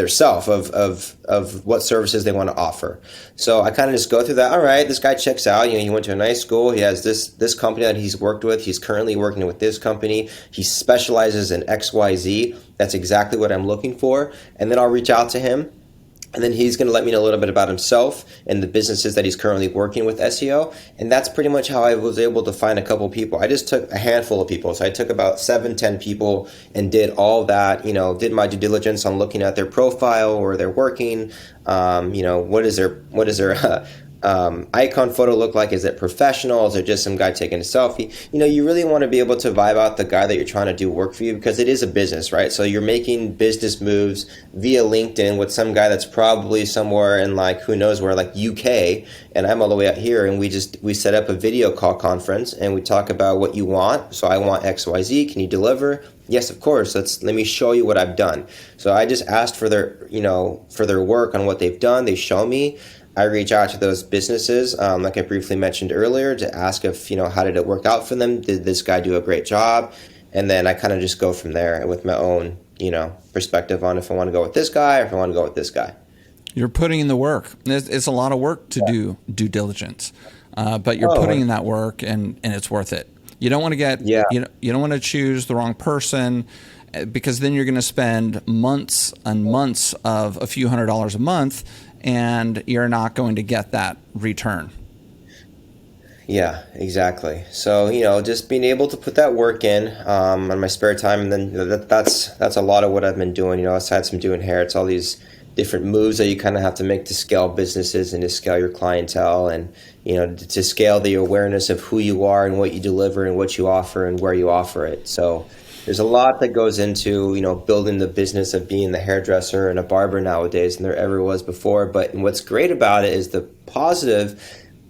[SPEAKER 2] self of what services they want to offer. So I kind of just go through that. All right, this guy checks out. He went to a nice school. He has this company that he's worked with. He's currently working with this company. He specializes in XYZ. That's exactly what I'm looking for. And then I'll reach out to him. And then he's going to let me know a little bit about himself and the businesses that he's currently working with SEO. And that's pretty much how I was able to find a couple people. I just took a handful of people. So I took about 7-10 people and did all that, did my due diligence on looking at their profile, where they're working, what is their icon photo look like? Is it professional? Is it just some guy taking a selfie? You really want to be able to vibe out the guy that you're trying to do work for you, because it is a business, right? So you're making business moves via LinkedIn with some guy that's probably somewhere in who knows where, UK, and I'm all the way out here, and we set up a video call conference and we talk about what you want. So I want XYZ. Can you deliver? Yes, of course. Let me show you what I've done. So I just asked for their work on what they've done. They show me. I reach out to those businesses, like I briefly mentioned earlier, to ask if, how did it work out for them? Did this guy do a great job? And then I kind of just go from there with my own, perspective on if I want to go with this guy or if I want to go with this guy.
[SPEAKER 1] You're putting in the work. It's a lot of work to do due diligence, but you're putting in that work, and it's worth it. You don't want to you don't want to choose the wrong person, because then you're going to spend months and months of a few $100s a month, and you're not going to get that return.
[SPEAKER 2] Yeah, exactly. So, just being able to put that work in on my spare time, and then that's a lot of what I've been doing. Aside from doing hair, it's all these different moves that you kind of have to make to scale businesses and to scale your clientele, and to scale the awareness of who you are and what you deliver and what you offer and where you offer it. So there's a lot that goes into, building the business of being the hairdresser and a barber nowadays than there ever was before. But what's great about it is the positive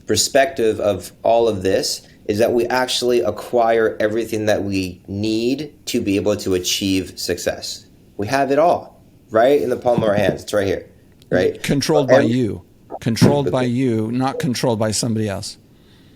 [SPEAKER 2] perspective of all of this is that we actually acquire everything that we need to be able to achieve success. We have it all right in the palm of our hands. It's right here, right?
[SPEAKER 1] Controlled by you, not controlled by somebody else.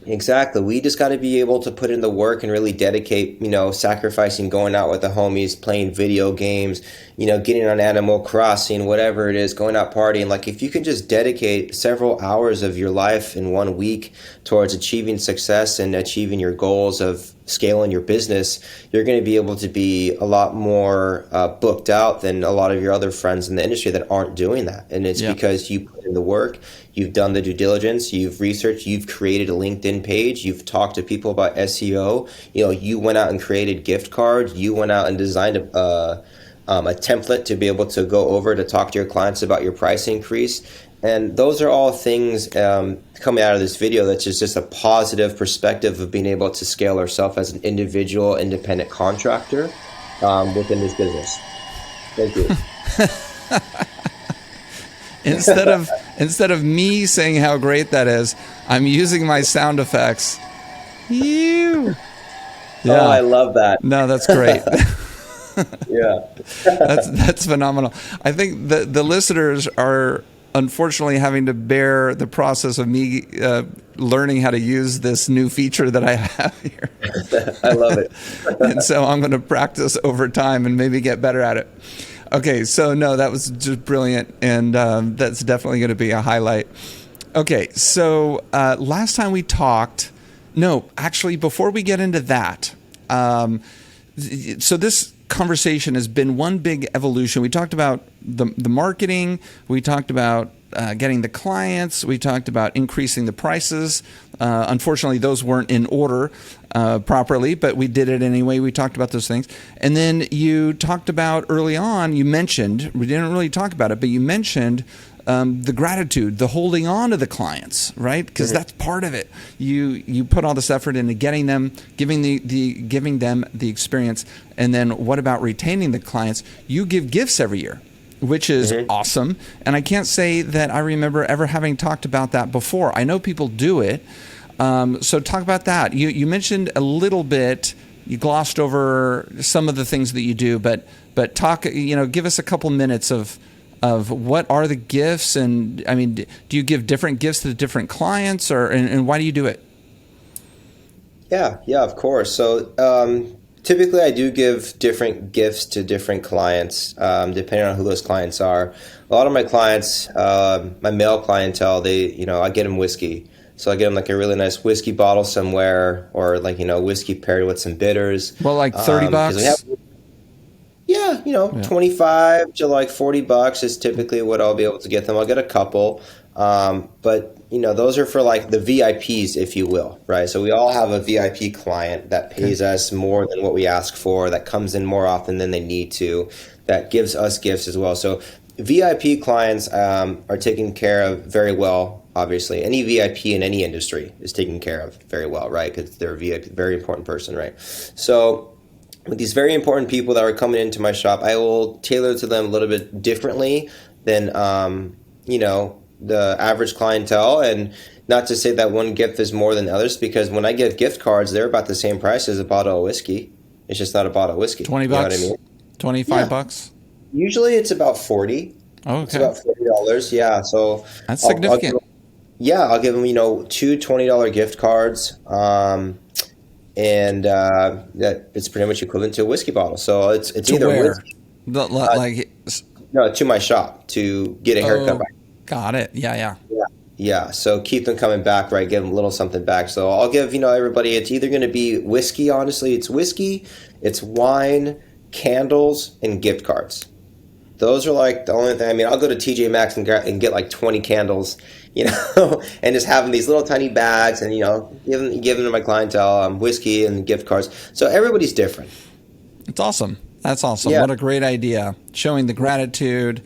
[SPEAKER 2] Exactly. We just got to be able to put in the work and really dedicate, sacrificing going out with the homies, playing video games, getting on Animal Crossing, whatever it is, going out partying. If you can just dedicate several hours of your life in 1 week towards achieving success and achieving your goals of scaling your business, you're going to be able to be a lot more booked out than a lot of your other friends in the industry that aren't doing that. And it's because you put in the work, you've done the due diligence, you've researched, you've created a LinkedIn page, you've talked to people about SEO, you went out and created gift cards, you went out and designed a template to be able to go over to talk to your clients about your price increase. And those are all things coming out of this video that's just a positive perspective of being able to scale ourselves as an individual, independent contractor within this business. Thank you.
[SPEAKER 1] Instead of me saying how great that is, I'm using my sound effects. You.
[SPEAKER 2] Yeah. Oh, I love that.
[SPEAKER 1] No, that's great.
[SPEAKER 2] Yeah.
[SPEAKER 1] That's phenomenal. I think the listeners are unfortunately having to bear the process of me learning how to use this new feature that I have here.
[SPEAKER 2] I love it.
[SPEAKER 1] And so I'm going to practice over time and maybe get better at it. Okay, so no, that was just brilliant, and that's definitely going to be a highlight. Okay, so last time we talked, before we get into that, so this conversation has been one big evolution. We talked about the marketing, we talked about getting the clients, we talked about increasing the prices. Unfortunately, those weren't in order properly, but we did it anyway. We talked about those things. And then you talked about early on, we didn't really talk about it, but you mentioned the gratitude, the holding on to the clients, right? Because that's part of it. You put all this effort into getting them, giving them the experience, and then what about retaining the clients? You give gifts every year, which is awesome. And I can't say that I remember ever having talked about that before. I know people do it. So talk about that. You mentioned a little bit. You glossed over some of the things that you do, but talk. Give us a couple minutes of what are the gifts, and I mean, do you give different gifts to the different clients, and why do you do it?
[SPEAKER 2] Yeah, of course. So typically, I do give different gifts to different clients, depending on who those clients are. A lot of my clients, my male clientele, I get them whiskey. So I get them like a really nice whiskey bottle somewhere, or like, whiskey paired with some bitters.
[SPEAKER 1] Well, like $30?
[SPEAKER 2] Yeah, 25 to like $40 is typically what I'll be able to get them. I'll get a couple. But those are for like the VIPs, if you will, right? So we all have a VIP client that pays us more than what we ask for, that comes in more often than they need to, that gives us gifts as well. So VIP clients are taken care of very well. Obviously, any VIP in any industry is taken care of very well, right? Because they're a VIP, very important person, right? So with these very important people that are coming into my shop, I will tailor to them a little bit differently than, the average clientele. And not to say that one gift is more than others, because when I give gift cards, they're about the same price as a bottle of whiskey. It's just not a bottle of whiskey.
[SPEAKER 1] $20?
[SPEAKER 2] You know what I mean?
[SPEAKER 1] $25?
[SPEAKER 2] Usually it's about $40.
[SPEAKER 1] Oh, okay.
[SPEAKER 2] It's about $40. Yeah. So
[SPEAKER 1] that's significant.
[SPEAKER 2] I'll give them, two $20 gift cards. And that it's pretty much equivalent to a whiskey bottle. So it's either whiskey, to my shop to get a haircut. Right?
[SPEAKER 1] Got it.
[SPEAKER 2] Yeah. So keep them coming back, right? Give them a little something back. So I'll give everybody. It's either going to be whiskey. Honestly, it's whiskey, it's wine, candles, and gift cards. Those are like the only thing. I mean, I'll go to TJ Maxx and get like 20 candles, and just have them these little tiny bags, and give them to my clientele, whiskey and gift cards. So everybody's different.
[SPEAKER 1] It's awesome. That's awesome.
[SPEAKER 2] Yeah.
[SPEAKER 1] What a great idea. Showing the gratitude,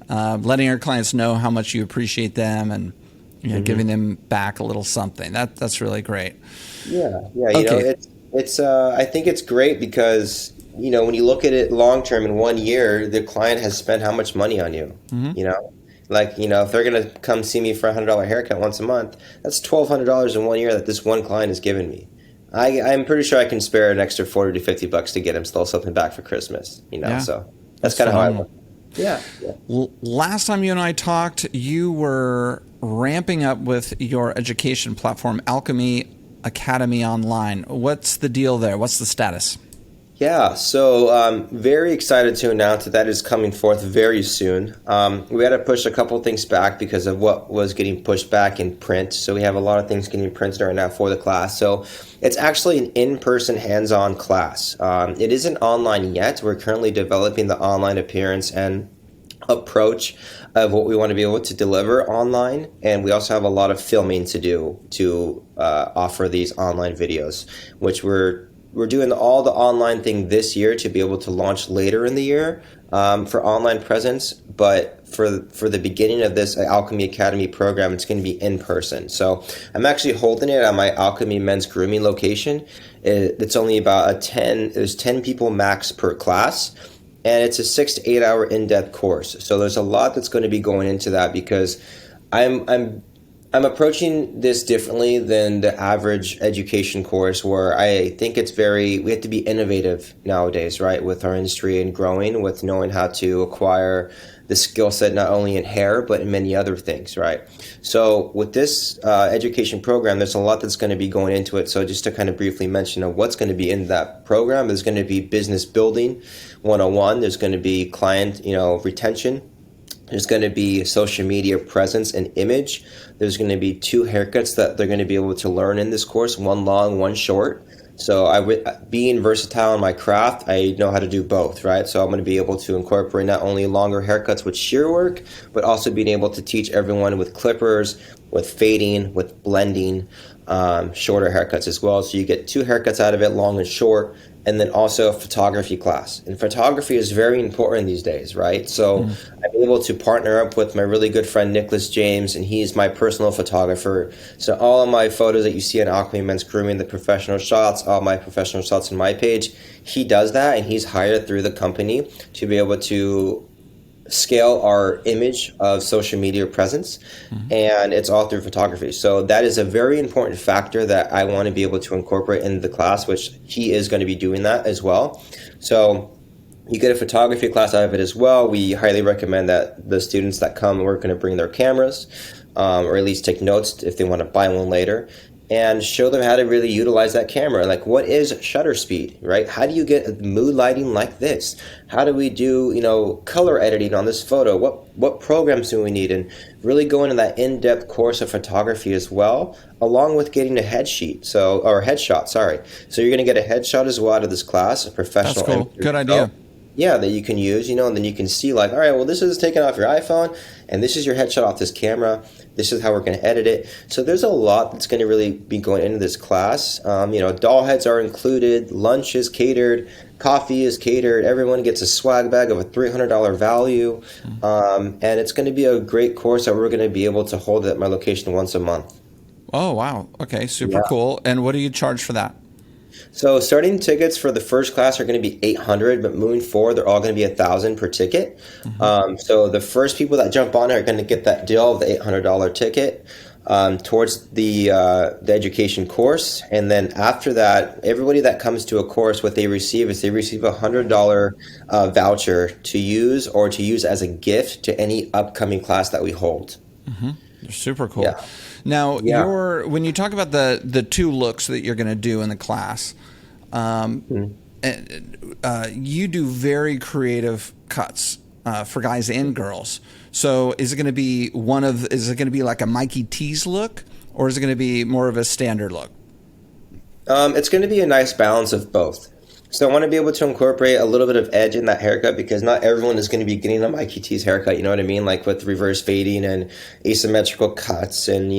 [SPEAKER 1] letting our clients know how much you appreciate them, and giving them back a little something. That's really great.
[SPEAKER 2] Yeah.
[SPEAKER 1] Okay.
[SPEAKER 2] It's I think it's great because when you look at it long term, in 1 year, the client has spent how much money on you. If they're going to come see me for a $100 haircut once a month, that's $1,200 in 1 year that this one client has given me. I'm pretty sure I can spare an extra $40 to $50 to get him still something back for Christmas. So that's kind of how I look. Yeah.
[SPEAKER 1] Last time you and I talked, you were ramping up with your education platform, Alchemy Academy Online. What's the deal there? What's the status?
[SPEAKER 2] Yeah, so very excited to announce that is coming forth very soon. We had to push a couple things back because of what was getting pushed back in print. So we have a lot of things getting printed right now for the class. So it's actually an in-person hands-on class. It isn't online yet. We're currently developing the online appearance and approach of what we want to be able to deliver online. And we also have a lot of filming to do to offer these online videos, which we're doing all the online thing this year to be able to launch later in the year for online presence. But for the beginning of this Alchemy Academy program, it's going to be in person. So I'm actually holding it at my Alchemy Men's Grooming location. It's only about there's 10 people max per class. And it's a 6 to 8 hour in-depth course. So there's a lot that's going to be going into that because I'm I'm approaching this differently than the average education course, where I think we have to be innovative nowadays, right? With our industry and growing, with knowing how to acquire the skill set, not only in hair, but in many other things, right? So with this education program, there's a lot that's going to be going into it. So just to kind of briefly mention of what's going to be in that program, there's going to be business building 101. There's going to be client, retention. There's going to be social media presence and image. There's going to be 2 haircuts that they're going to be able to learn in this course, one long, one short. So being versatile in my craft, I know how to do both, right? So I'm going to be able to incorporate not only longer haircuts with shear work, but also being able to teach everyone with clippers, with fading, with blending, shorter haircuts as well. So you get 2 haircuts out of it, long and short, and then also a photography class. And photography is very important these days, right? So I'm able to partner up with my really good friend, Nicholas James, and he's my personal photographer. So all of my photos that you see on Alchemy Men's Grooming, the professional shots, all my professional shots on my page, he does that, and he's hired through the company to be able to scale our image of social media presence, and it's all through photography. So that is a very important factor that I want to be able to incorporate into the class, which he is going to be doing that as well. So you get a photography class out of it as well. We highly recommend that the students that come, we're going to bring their cameras, or at least take notes if they want to buy one later, and show them how to really utilize that camera. Like, what is shutter speed, right? How do you get mood lighting like this? How do we do, color editing on this photo? What programs do we need? And really go into that in-depth course of photography as well, along with getting a headshot. So you're going to get a headshot as well out of this class, a professional.
[SPEAKER 1] That's cool. Good idea.
[SPEAKER 2] Yeah, that you can use, and then you can see like, all right, well, this is taken off your iPhone, and this is your headshot off this camera. This is how we're going to edit it. So there's a lot that's going to really be going into this class. Doll heads are included, lunch is catered, coffee is catered. Everyone gets a swag bag of a $300 value, and it's going to be a great course that we're going to be able to hold at my location once a month.
[SPEAKER 1] Oh, wow. Okay, super cool. And what do you charge for that?
[SPEAKER 2] So starting tickets for the first class are going to be $800, but moving forward, they're all going to be $1,000 per ticket. So the first people that jump on it are going to get that deal of the $800 ticket towards the education course. And then after that, everybody that comes to a course, what they receive is a $100 voucher to use as a gift to any upcoming class that we hold.
[SPEAKER 1] Super cool.
[SPEAKER 2] Yeah.
[SPEAKER 1] Now, when you talk about the 2 looks that you're going to do in the class, you do very creative cuts for guys and girls. So is it going to be like a Mikey Teeze look, or is it going to be more of a standard look?
[SPEAKER 2] It's going to be a nice balance of both. So I want to be able to incorporate a little bit of edge in that haircut, because not everyone is going to be getting a Mikey Teeze haircut, you know what I mean? Like with reverse fading and asymmetrical cuts and,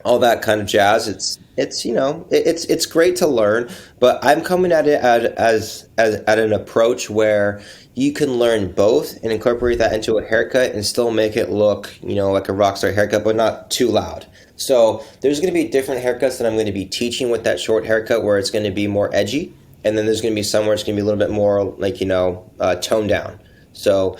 [SPEAKER 2] all that kind of jazz. It's great to learn, but I'm coming at it as an approach where you can learn both and incorporate that into a haircut and still make it look, like a rock star haircut, but not too loud. So there's going to be different haircuts that I'm going to be teaching with that short haircut, where it's going to be more edgy. And then there's going to be somewhere it's going to be a little bit more like, toned down. So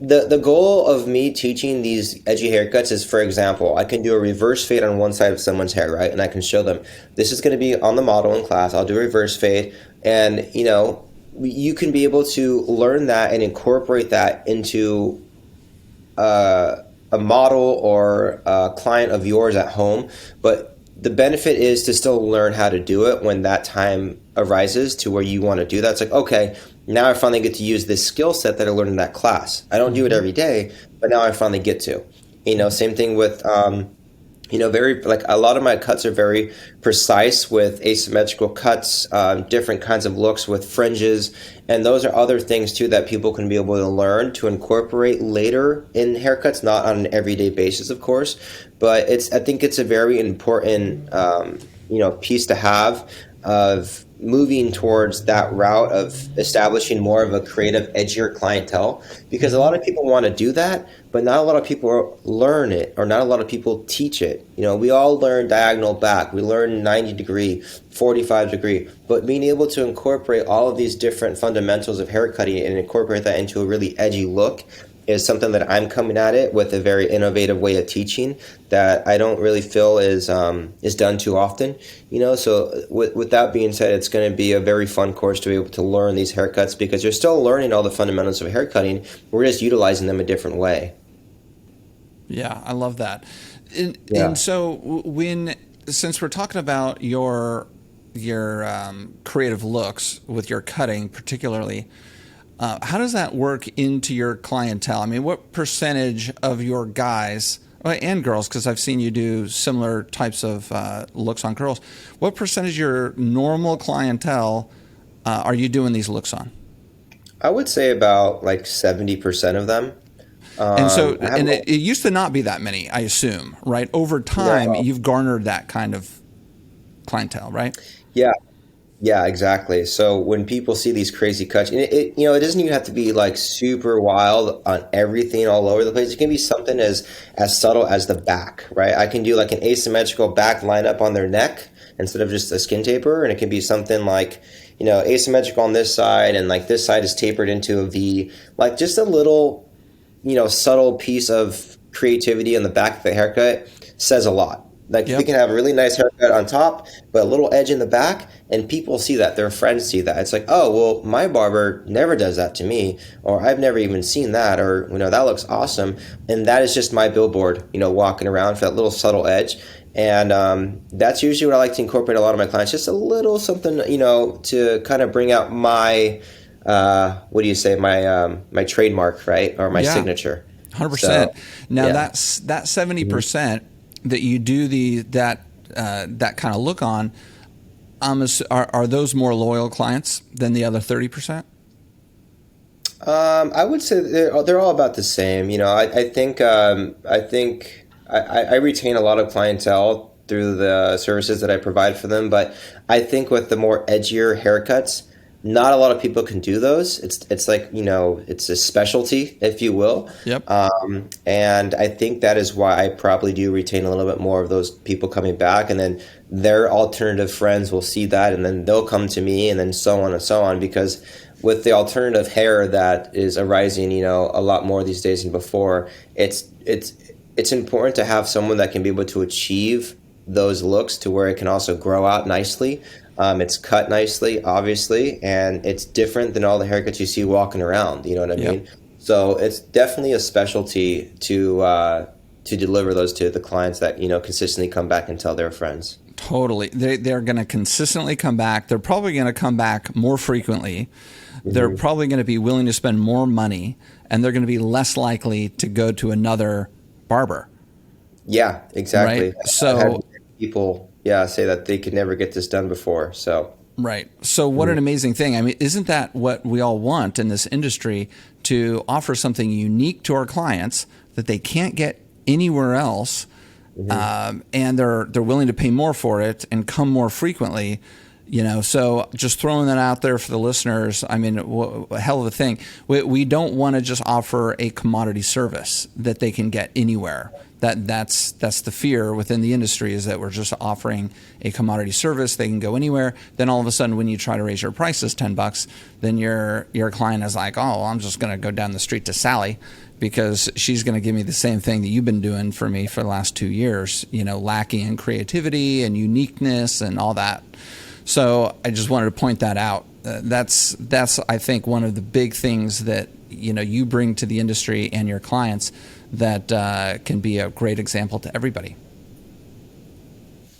[SPEAKER 2] the goal of me teaching these edgy haircuts is, for example, I can do a reverse fade on one side of someone's hair, right? And I can show them, this is going to be on the model in class. I'll do a reverse fade. And, you can be able to learn that and incorporate that into a model or a client of yours at home. But the benefit is to still learn how to do it when that time arises to where you want to do that. It's like, okay, now I finally get to use this skill set that I learned in that class. I don't do it every day, but now I finally get to. Same thing with, very, like, a lot of my cuts are very precise with asymmetrical cuts, different kinds of looks with fringes. And those are other things too that people can be able to learn to incorporate later in haircuts, not on an everyday basis, of course. But I think it's a very important, piece to have of moving towards that route of establishing more of a creative, edgier clientele, because a lot of people want to do that, but not a lot of people learn it, or not a lot of people teach it. We all learn diagonal back, we learn 90 degree, 45 degree, but being able to incorporate all of these different fundamentals of haircutting and incorporate that into a really edgy look, is something that I'm coming at it with a very innovative way of teaching that I don't really feel is done too often. So with that being said, it's going to be a very fun course to be able to learn these haircuts because you're still learning all the fundamentals of haircutting. We're just utilizing them a different way.
[SPEAKER 1] Yeah, I love that. And so since we're talking about your creative looks with your cutting particularly, how does that work into your clientele? I mean, what percentage of your guys and girls, because I've seen you do similar types of looks on girls, what percentage of your normal clientele are you doing these looks on?
[SPEAKER 2] I would say about like 70% of them.
[SPEAKER 1] And it used to not be that many, I assume, right? Over time, you've garnered that kind of clientele, right?
[SPEAKER 2] Yeah, exactly. So when people see these crazy cuts, and it doesn't even have to be like super wild on everything all over the place. It can be something as subtle as the back, right? I can do like an asymmetrical back lineup on their neck instead of just a skin taper, and it can be something like, asymmetrical on this side, and like this side is tapered into a V, like just a little, subtle piece of creativity in the back of the haircut says a lot. Like we can have a really nice haircut on top, but a little edge in the back, and people see that. Their friends see that. It's like, oh, well, my barber never does that to me, or I've never even seen that, or, that looks awesome. And that is just my billboard, walking around for that little subtle edge. And that's usually what I like to incorporate a lot of my clients, just a little something, to kind of bring out my, my trademark, right? Or my signature.
[SPEAKER 1] 100%. So, now that's that 70%. That you do that kind of look on, are those more loyal clients than the other 30%?
[SPEAKER 2] I would say they're all about the same. I think I retain a lot of clientele through the services that I provide for them, but I think with the more edgier haircuts, not a lot of people can do those. It's like, it's a specialty, if you will.
[SPEAKER 1] Yep.
[SPEAKER 2] And I think that is why I probably do retain a little bit more of those people coming back, and then their alternative friends will see that, and then they'll come to me, and then so on and so on. Because with the alternative hair that is arising, a lot more these days than before, it's important to have someone that can be able to achieve those looks to where it can also grow out nicely. It's cut nicely, obviously, and it's different than all the haircuts you see walking around. You know what I mean? So it's definitely a specialty to deliver those to the clients that, consistently come back and tell their friends.
[SPEAKER 1] Totally. They're going to consistently come back. They're probably going to come back more frequently. Mm-hmm. They're probably going to be willing to spend more money, and they're going to be less likely to go to another barber.
[SPEAKER 2] Yeah, exactly.
[SPEAKER 1] Right? So
[SPEAKER 2] I've had people say that they could never get this done before. So
[SPEAKER 1] right. So what an amazing thing. I mean, isn't that what we all want in this industry, to offer something unique to our clients that they can't get anywhere else, and they're willing to pay more for it and come more frequently? So just throwing that out there for the listeners. I mean, a hell of a thing. We don't want to just offer a commodity service that they can get anywhere. That's the fear within the industry, is that we're just offering a commodity service. They can go anywhere. Then all of a sudden, when you try to raise your prices $10, then your client is like, oh, I'm just going to go down the street to Sally, because she's going to give me the same thing that you've been doing for me for the last 2 years, lacking in creativity and uniqueness and all that. So I just wanted to point that out. That's I think one of the big things that you bring to the industry and your clients that can be a great example to everybody.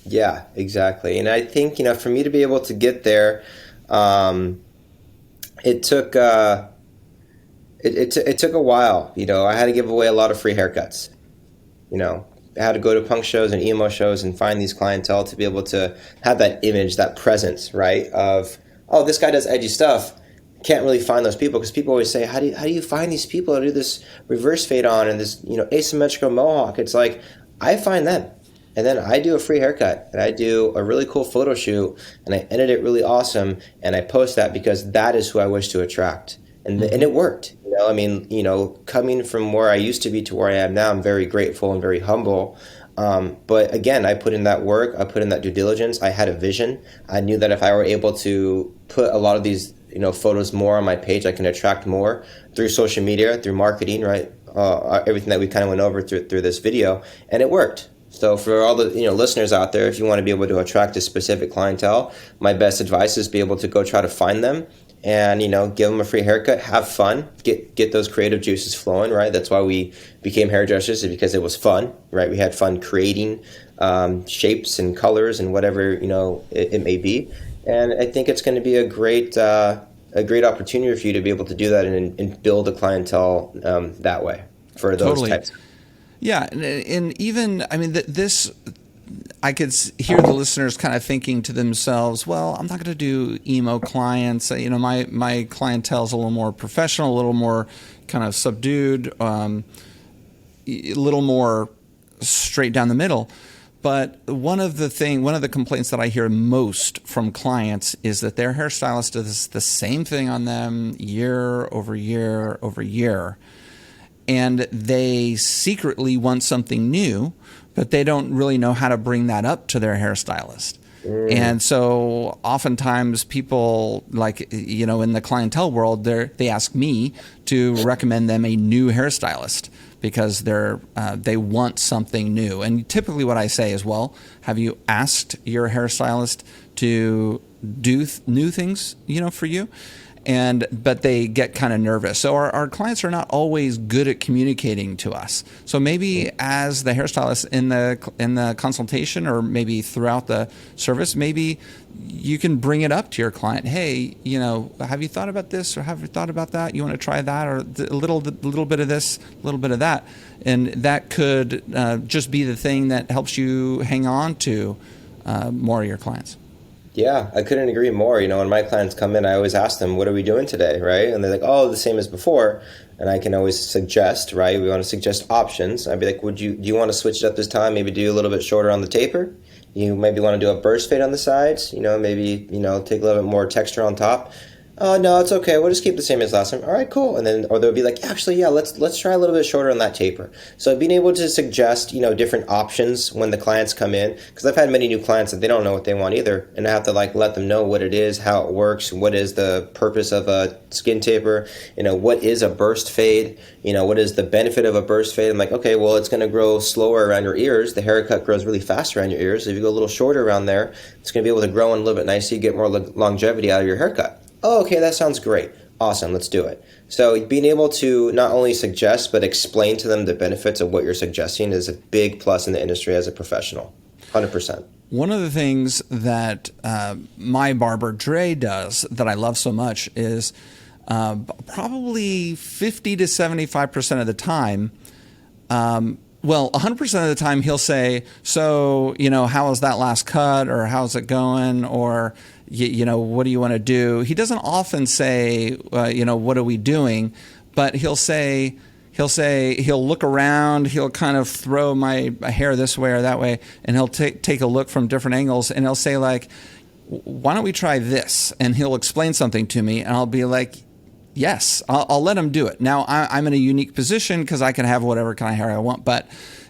[SPEAKER 2] Yeah, exactly. And I think for me to be able to get there, it took it took a while. I had to give away a lot of free haircuts. I had to go to punk shows and emo shows and find these clientele to be able to have that image, that presence, right? Of, oh, this guy does edgy stuff. Can't really find those people, because people always say, how do you find these people to do this reverse fade on and this asymmetrical mohawk? It's like, I find them, and then I do a free haircut, and I do a really cool photo shoot, and I edit it really awesome, and I post that because that is who I wish to attract, and it worked. Coming from where I used to be to where I am now, I'm very grateful and very humble. But again, I put in that work, I put in that due diligence. I had a vision. I knew that if I were able to put a lot of these photos more on my page, I can attract more through social media, through marketing, right? everything that we kind of went over through this video, and it worked. So for all the listeners out there, if you want to be able to attract a specific clientele, my best advice is be able to go try to find them and give them a free haircut, have fun, get those creative juices flowing, right? That's why we became hairdressers, is because it was fun, right? We had fun creating shapes and colors and whatever it may be, and I think it's going to be a great opportunity for you to be able to do that and build a clientele that way for those types.
[SPEAKER 1] Yeah, and even, I mean, this, I could hear the listeners kind of thinking to themselves, well, I'm not going to do emo clients. My clientele is a little more professional, a little more kind of subdued, a little more straight down the middle. But one of the complaints that I hear most from clients is that their hairstylist does the same thing on them year over year over year. And they secretly want something new, but they don't really know how to bring that up to their hairstylist. And so oftentimes people, like, in the clientele world, they ask me to recommend them a new hairstylist because they want something new. And typically what I say is, well, have you asked your hairstylist to do new things, for you? But they get kind of nervous. So our clients are not always good at communicating to us. So maybe as the hairstylist in the consultation, or maybe throughout the service, maybe you can bring it up to your client. Hey, have you thought about this, or have you thought about that? You want to try that, or a little bit of this, a little bit of that, and that could just be the thing that helps you hang on to more of your clients.
[SPEAKER 2] Yeah, I couldn't agree more. When my clients come in, I always ask them, what are we doing today, right? And they're like, oh, the same as before. And I can always suggest, right? We want to suggest options. I'd be like, do you want to switch it up this time? Maybe do a little bit shorter on the taper. You maybe want to do a burst fade on the sides. Maybe, take a little bit more texture on top. Oh, no, it's okay. We'll just keep the same as last time. All right, cool. And then, or they'll be like, actually, yeah, let's try a little bit shorter on that taper. So being able to suggest, different options when the clients come in, because I've had many new clients that they don't know what they want either. And I have to let them know what it is, how it works, what is the purpose of a skin taper, what is a burst fade, what is the benefit of a burst fade. I'm like, okay, well, it's going to grow slower around your ears. The haircut grows really fast around your ears. So if you go a little shorter around there, it's going to be able to grow in a little bit nicely, get more longevity out of your haircut. Oh, okay, that sounds great. Awesome, let's do it. So being able to not only suggest, but explain to them the benefits of what you're suggesting is a big plus in the industry as a professional, 100%.
[SPEAKER 1] One of the things that my barber, Dre, does that I love so much is probably 50 to 75% of the time, 100% of the time he'll say, so, how was that last cut, or how's it going, or what do you want to do? He doesn't often say, what are we doing? But he'll look around, he'll kind of throw my hair this way or that way, and he'll take a look from different angles, and he'll say, like, why don't we try this? And he'll explain something to me, and I'll be like, yes, I'll let him do it. Now, I'm in a unique position because I can have whatever kind of hair I want, but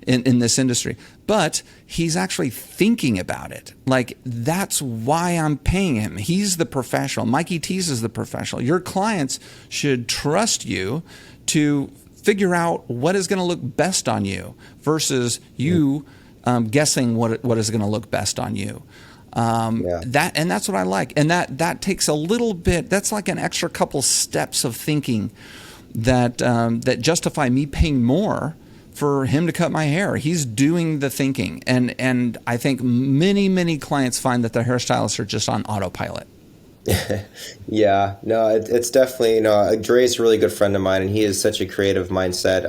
[SPEAKER 1] in this industry. But he's actually thinking about it. Like, that's why I'm paying him. He's the professional. Mikey Teeze is the professional. Your clients should trust you to figure out what is going to look best on you versus you guessing what is going to look best on you. That's what I like. And that takes a little bit, that's like an extra couple steps of thinking that justify me paying more for him to cut my hair. He's doing the thinking. And I think many clients find that their hairstylists are just on autopilot.
[SPEAKER 2] Yeah, no, it's definitely, Dre's a really good friend of mine, and he has such a creative mindset.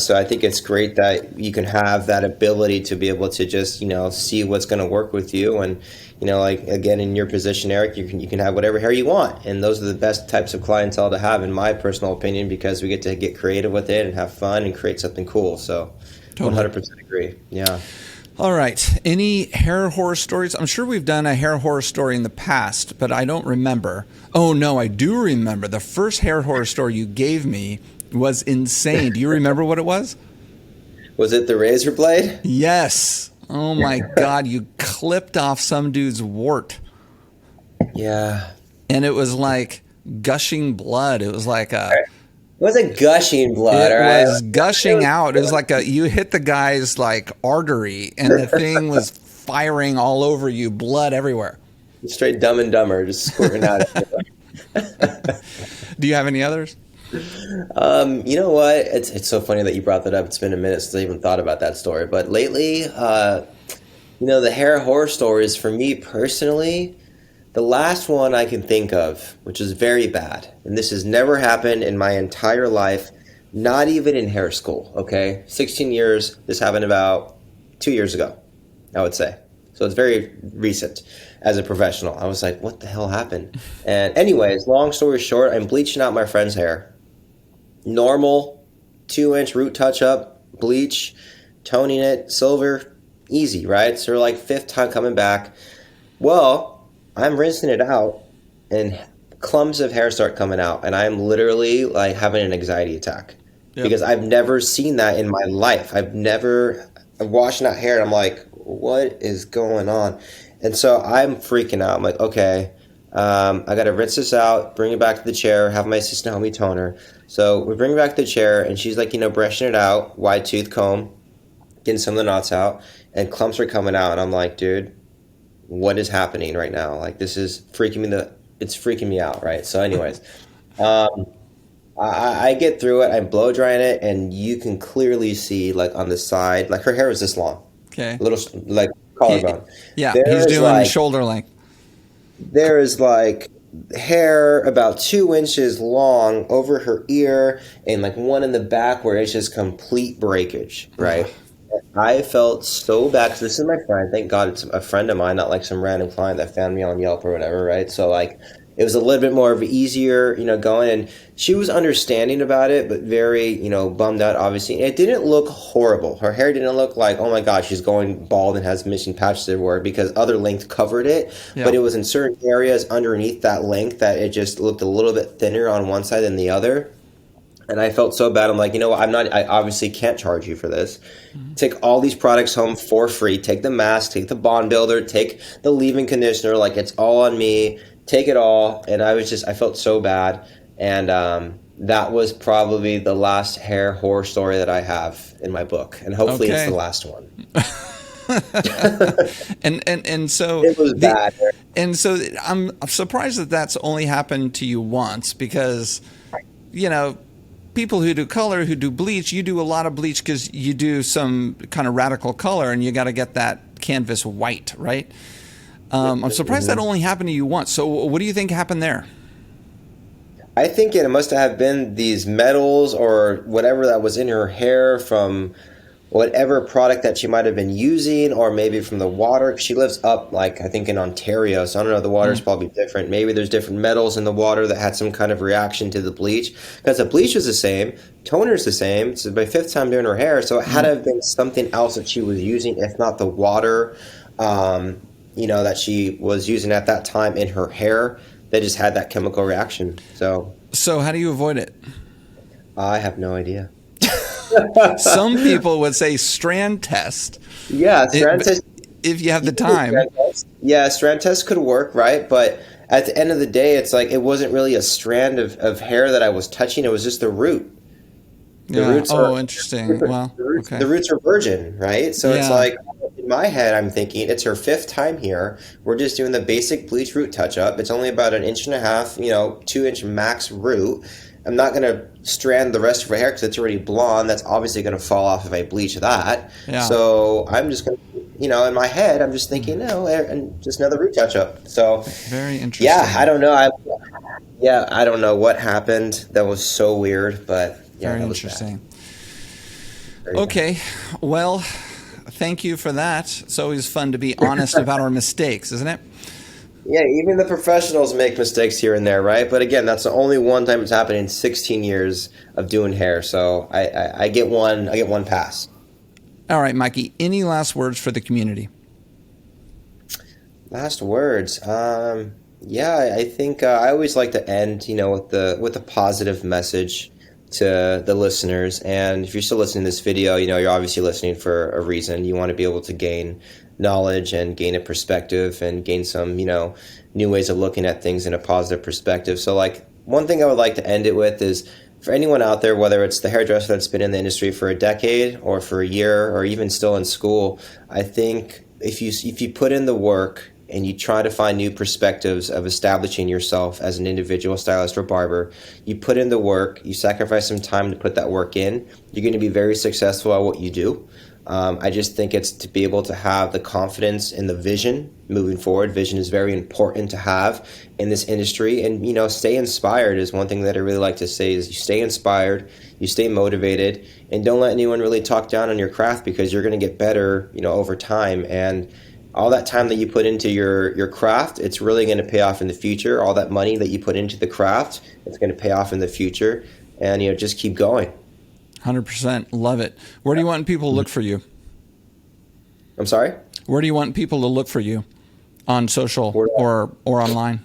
[SPEAKER 2] So I think it's great that you can have that ability to be able to just, see what's going to work with you. And, again, in your position, Eric, you can have whatever hair you want. And those are the best types of clientele to have, in my personal opinion, because we get to get creative with it and have fun and create something cool. So totally. 100% agree. Yeah.
[SPEAKER 1] All right. Any hair horror stories? I'm sure we've done a hair horror story in the past, but I don't remember. Oh, no, I do remember. The first hair horror story you gave me was insane. Do you remember what it was?
[SPEAKER 2] Was it the razor blade?
[SPEAKER 1] Yes. Oh, my God. You clipped off some dude's wart.
[SPEAKER 2] Yeah.
[SPEAKER 1] And it was like gushing blood. It was like
[SPEAKER 2] wasn't gushing blood,
[SPEAKER 1] It
[SPEAKER 2] all right?
[SPEAKER 1] was gushing out. It was like you hit the guy's like artery, and the thing was firing all over you, blood everywhere.
[SPEAKER 2] Straight Dumb and Dumber, just squirting out.
[SPEAKER 1] Do you have any others?
[SPEAKER 2] You know what? It's so funny that you brought that up. It's been a minute since I even thought about that story. But lately, the hair horror stories for me personally, the last one I can think of, which is very bad, and this has never happened in my entire life, not even in hair school, okay? 16 years, this happened about 2 years ago, I would say. So it's very recent as a professional. I was like, what the hell happened? And anyways, long story short, I'm bleaching out my friend's hair. Normal 2-inch root touch-up, bleach, toning it, silver, easy, right? So we're like fifth time coming back. Well, I'm rinsing it out, and clumps of hair start coming out, and I'm literally like having an anxiety attack. Yep. Because I've never seen that in my life. I'm washing out hair, and I'm like, what is going on? And so I'm freaking out. I'm like, okay, I got to rinse this out, bring it back to the chair, have my assistant help me toner. So we bring it back to the chair, and she's like, brushing it out, wide tooth comb, getting some of the knots out, and clumps are coming out, and I'm like, dude, what is happening right now? Like, this is it's freaking me out, right? So anyways, I get through it, I'm blow drying it, and you can clearly see, like, on the side, like, her hair is this long.
[SPEAKER 1] Okay.
[SPEAKER 2] A little, like, collarbone.
[SPEAKER 1] He's doing shoulder length.
[SPEAKER 2] There is, like, hair about 2 inches long over her ear, and, like, one in the back where it's just complete breakage, right? I felt so bad, because this is my friend. Thank God it's a friend of mine, not like some random client that found me on Yelp or whatever, right? So, like, it was a little bit more of easier, going. And she was understanding about it, but very, bummed out, obviously. And it didn't look horrible. Her hair didn't look like, oh my God, she's going bald and has missing patches everywhere, because other length covered it. Yeah. But it was in certain areas underneath that length that it just looked a little bit thinner on one side than the other. And I felt so bad. I'm like, what? I obviously can't charge you for this. Mm-hmm. Take all these products home for free. Take the mask, take the bond builder, take the leave-in conditioner. Like, it's all on me. Take it all. And I felt so bad. And that was probably the last hair horror story that I have in my book. And hopefully it's the last one.
[SPEAKER 1] and so
[SPEAKER 2] it was bad.
[SPEAKER 1] And so I'm surprised that that's only happened to you once, because, people who do color, who do bleach, you do a lot of bleach because you do some kind of radical color, and you got to get that canvas white, right? I'm surprised that only happened to you once. So what do you think happened there?
[SPEAKER 2] I think it must have been these metals or whatever that was in her hair from whatever product that she might have been using, or maybe from the water. She lives up, like, I think in Ontario, so I don't know, the water's probably different. Maybe there's different metals in the water that had some kind of reaction to the bleach, because the bleach was the same, toner's the same. It's my fifth time doing her hair, so it had to have been something else that she was using, if not the water, that she was using at that time in her hair, that just had that chemical reaction. So
[SPEAKER 1] how do you avoid it?
[SPEAKER 2] I have no idea.
[SPEAKER 1] Some people would say strand test.
[SPEAKER 2] Yeah, strand test.
[SPEAKER 1] If you have the time.
[SPEAKER 2] Yeah, strand test could work, right? But at the end of the day, it's like it wasn't really a strand of hair that I was touching. It was just the root.
[SPEAKER 1] The roots are interesting. Well,
[SPEAKER 2] the roots are virgin, right? So it's like, in my head, I'm thinking it's her fifth time here. We're just doing the basic bleach root touch-up. It's only about 1.5 inches, 2-inch max root. I'm not going to strand the rest of her hair because it's already blonde. That's obviously going to fall off if I bleach that. Yeah. So I'm just going to, in my head, I'm just thinking, and just another root touch-up. So
[SPEAKER 1] very interesting.
[SPEAKER 2] Yeah, I don't know. I don't know what happened. That was so weird, but yeah,
[SPEAKER 1] very interesting. Okay, well, thank you for that. It's always fun to be honest about our mistakes, isn't it?
[SPEAKER 2] Yeah, even the professionals make mistakes here and there, right? But again, that's the only one time it's happened in 16 years of doing hair. So I get one pass.
[SPEAKER 1] All right, Mikey, any last words for the community?
[SPEAKER 2] Last words. I think I always like to end, with a positive message to the listeners. And if you're still listening to this video, you're obviously listening for a reason. You want to be able to gain knowledge and gain a perspective and gain some, new ways of looking at things in a positive perspective. So, like, one thing I would like to end it with is for anyone out there, whether it's the hairdresser that's been in the industry for a decade or for a year or even still in school, I think if you put in the work and you try to find new perspectives of establishing yourself as an individual stylist or barber, you put in the work, you sacrifice some time to put that work in, you're going to be very successful at what you do. I just think it's to be able to have the confidence and the vision moving forward. Vision is very important to have in this industry. And, stay inspired is one thing that I really like to say is you stay inspired, you stay motivated, and don't let anyone really talk down on your craft because you're going to get better, over time. And all that time that you put into your craft, it's really going to pay off in the future. All that money that you put into the craft, it's going to pay off in the future. And, just keep going.
[SPEAKER 1] 100%. Love it. Where do you want people to look for you?
[SPEAKER 2] I'm sorry?
[SPEAKER 1] Where do you want people to look for you? On social or online?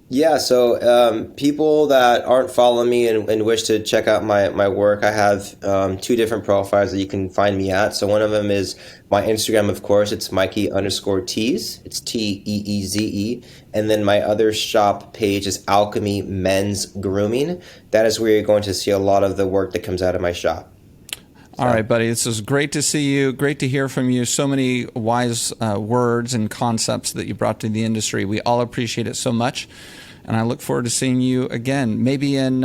[SPEAKER 2] Yeah, so people that aren't following me and wish to check out my work, I have 2 different profiles that you can find me at. So one of them is my Instagram, of course. It's Mikey_Teeze. It's Teeze. And then my other shop page is Alchemy Men's Grooming. That is where you're going to see a lot of the work that comes out of my shop.
[SPEAKER 1] All right, buddy. This is great to see you. Great to hear from you. So many wise words and concepts that you brought to the industry. We all appreciate it so much. And I look forward to seeing you again, maybe at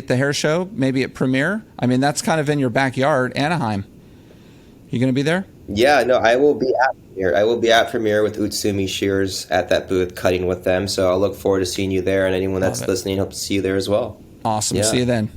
[SPEAKER 1] the hair show, maybe at Premiere. I mean, that's kind of in your backyard, Anaheim. You going to be there?
[SPEAKER 2] Yeah, no, I will be at Premiere. I will be at Premiere with Utsumi Shears at that booth, cutting with them. So I'll look forward to seeing you there. And anyone that's listening, hope to see you there as well.
[SPEAKER 1] Awesome.
[SPEAKER 2] Yeah.
[SPEAKER 1] See you then.